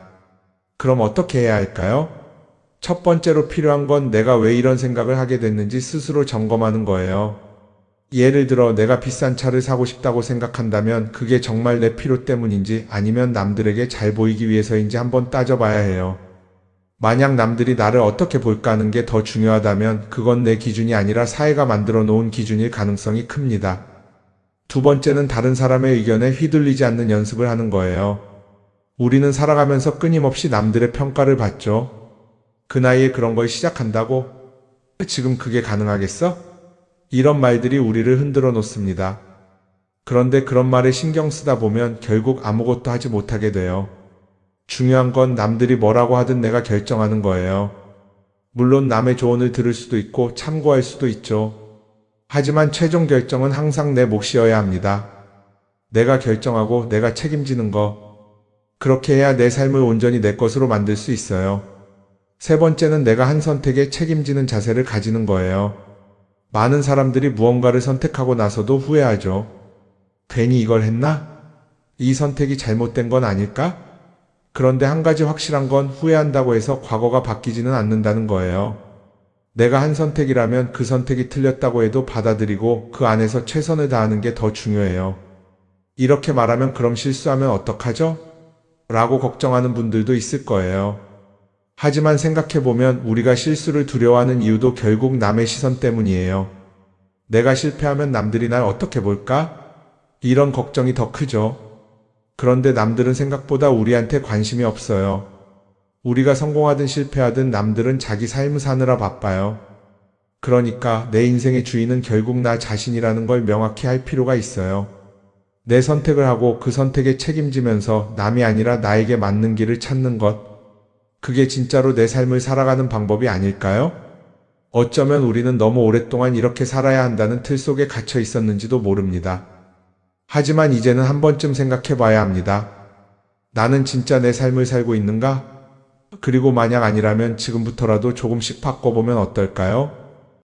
그럼 어떻게 해야 할까요? 첫 번째로 필요한 건 내가 왜 이런 생각을 하게 됐는지 스스로 점검하는 거예요. 예를 들어 내가 비싼 차를 사고 싶다고 생각한다면 그게 정말 내 필요 때문인지 아니면 남들에게 잘 보이기 위해서인지 한번 따져봐야 해요. 만약 남들이 나를 어떻게 볼까 하는 게 더 중요하다면 그건 내 기준이 아니라 사회가 만들어 놓은 기준일 가능성이 큽니다. 두 번째는 다른 사람의 의견에 휘둘리지 않는 연습을 하는 거예요. 우리는 살아가면서 끊임없이 남들의 평가를 받죠. 그 나이에 그런 걸 시작한다고? 지금 그게 가능하겠어? 이런 말들이 우리를 흔들어 놓습니다. 그런데 그런 말에 신경 쓰다 보면 결국 아무것도 하지 못하게 돼요. 중요한 건 남들이 뭐라고 하든 내가 결정하는 거예요. 물론 남의 조언을 들을 수도 있고 참고할 수도 있죠. 하지만 최종 결정은 항상 내 몫이어야 합니다. 내가 결정하고 내가 책임지는 거. 그렇게 해야 내 삶을 온전히 내 것으로 만들 수 있어요. 세 번째는 내가 한 선택에 책임지는 자세를 가지는 거예요. 많은 사람들이 무언가를 선택하고 나서도 후회하죠. 괜히 이걸 했나? 이 선택이 잘못된 건 아닐까? 그런데 한 가지 확실한 건 후회한다고 해서 과거가 바뀌지는 않는다는 거예요. 내가 한 선택이라면 그 선택이 틀렸다고 해도 받아들이고 그 안에서 최선을 다하는 게 더 중요해요. 이렇게 말하면 그럼 실수하면 어떡하죠? 라고 걱정하는 분들도 있을 거예요. 하지만 생각해보면 우리가 실수를 두려워하는 이유도 결국 남의 시선 때문이에요. 내가 실패하면 남들이 날 어떻게 볼까? 이런 걱정이 더 크죠. 그런데 남들은 생각보다 우리한테 관심이 없어요. 우리가 성공하든 실패하든 남들은 자기 삶을 사느라 바빠요. 그러니까 내 인생의 주인은 결국 나 자신이라는 걸 명확히 할 필요가 있어요. 내 선택을 하고 그 선택에 책임지면서 남이 아니라 나에게 맞는 길을 찾는 것. 그게 진짜로 내 삶을 살아가는 방법이 아닐까요? 어쩌면 우리는 너무 오랫동안 이렇게 살아야 한다는 틀 속에 갇혀 있었는지도 모릅니다. 하지만 이제는 한 번쯤 생각해 봐야 합니다. 나는 진짜 내 삶을 살고 있는가? 그리고 만약 아니라면 지금부터라도 조금씩 바꿔보면 어떨까요?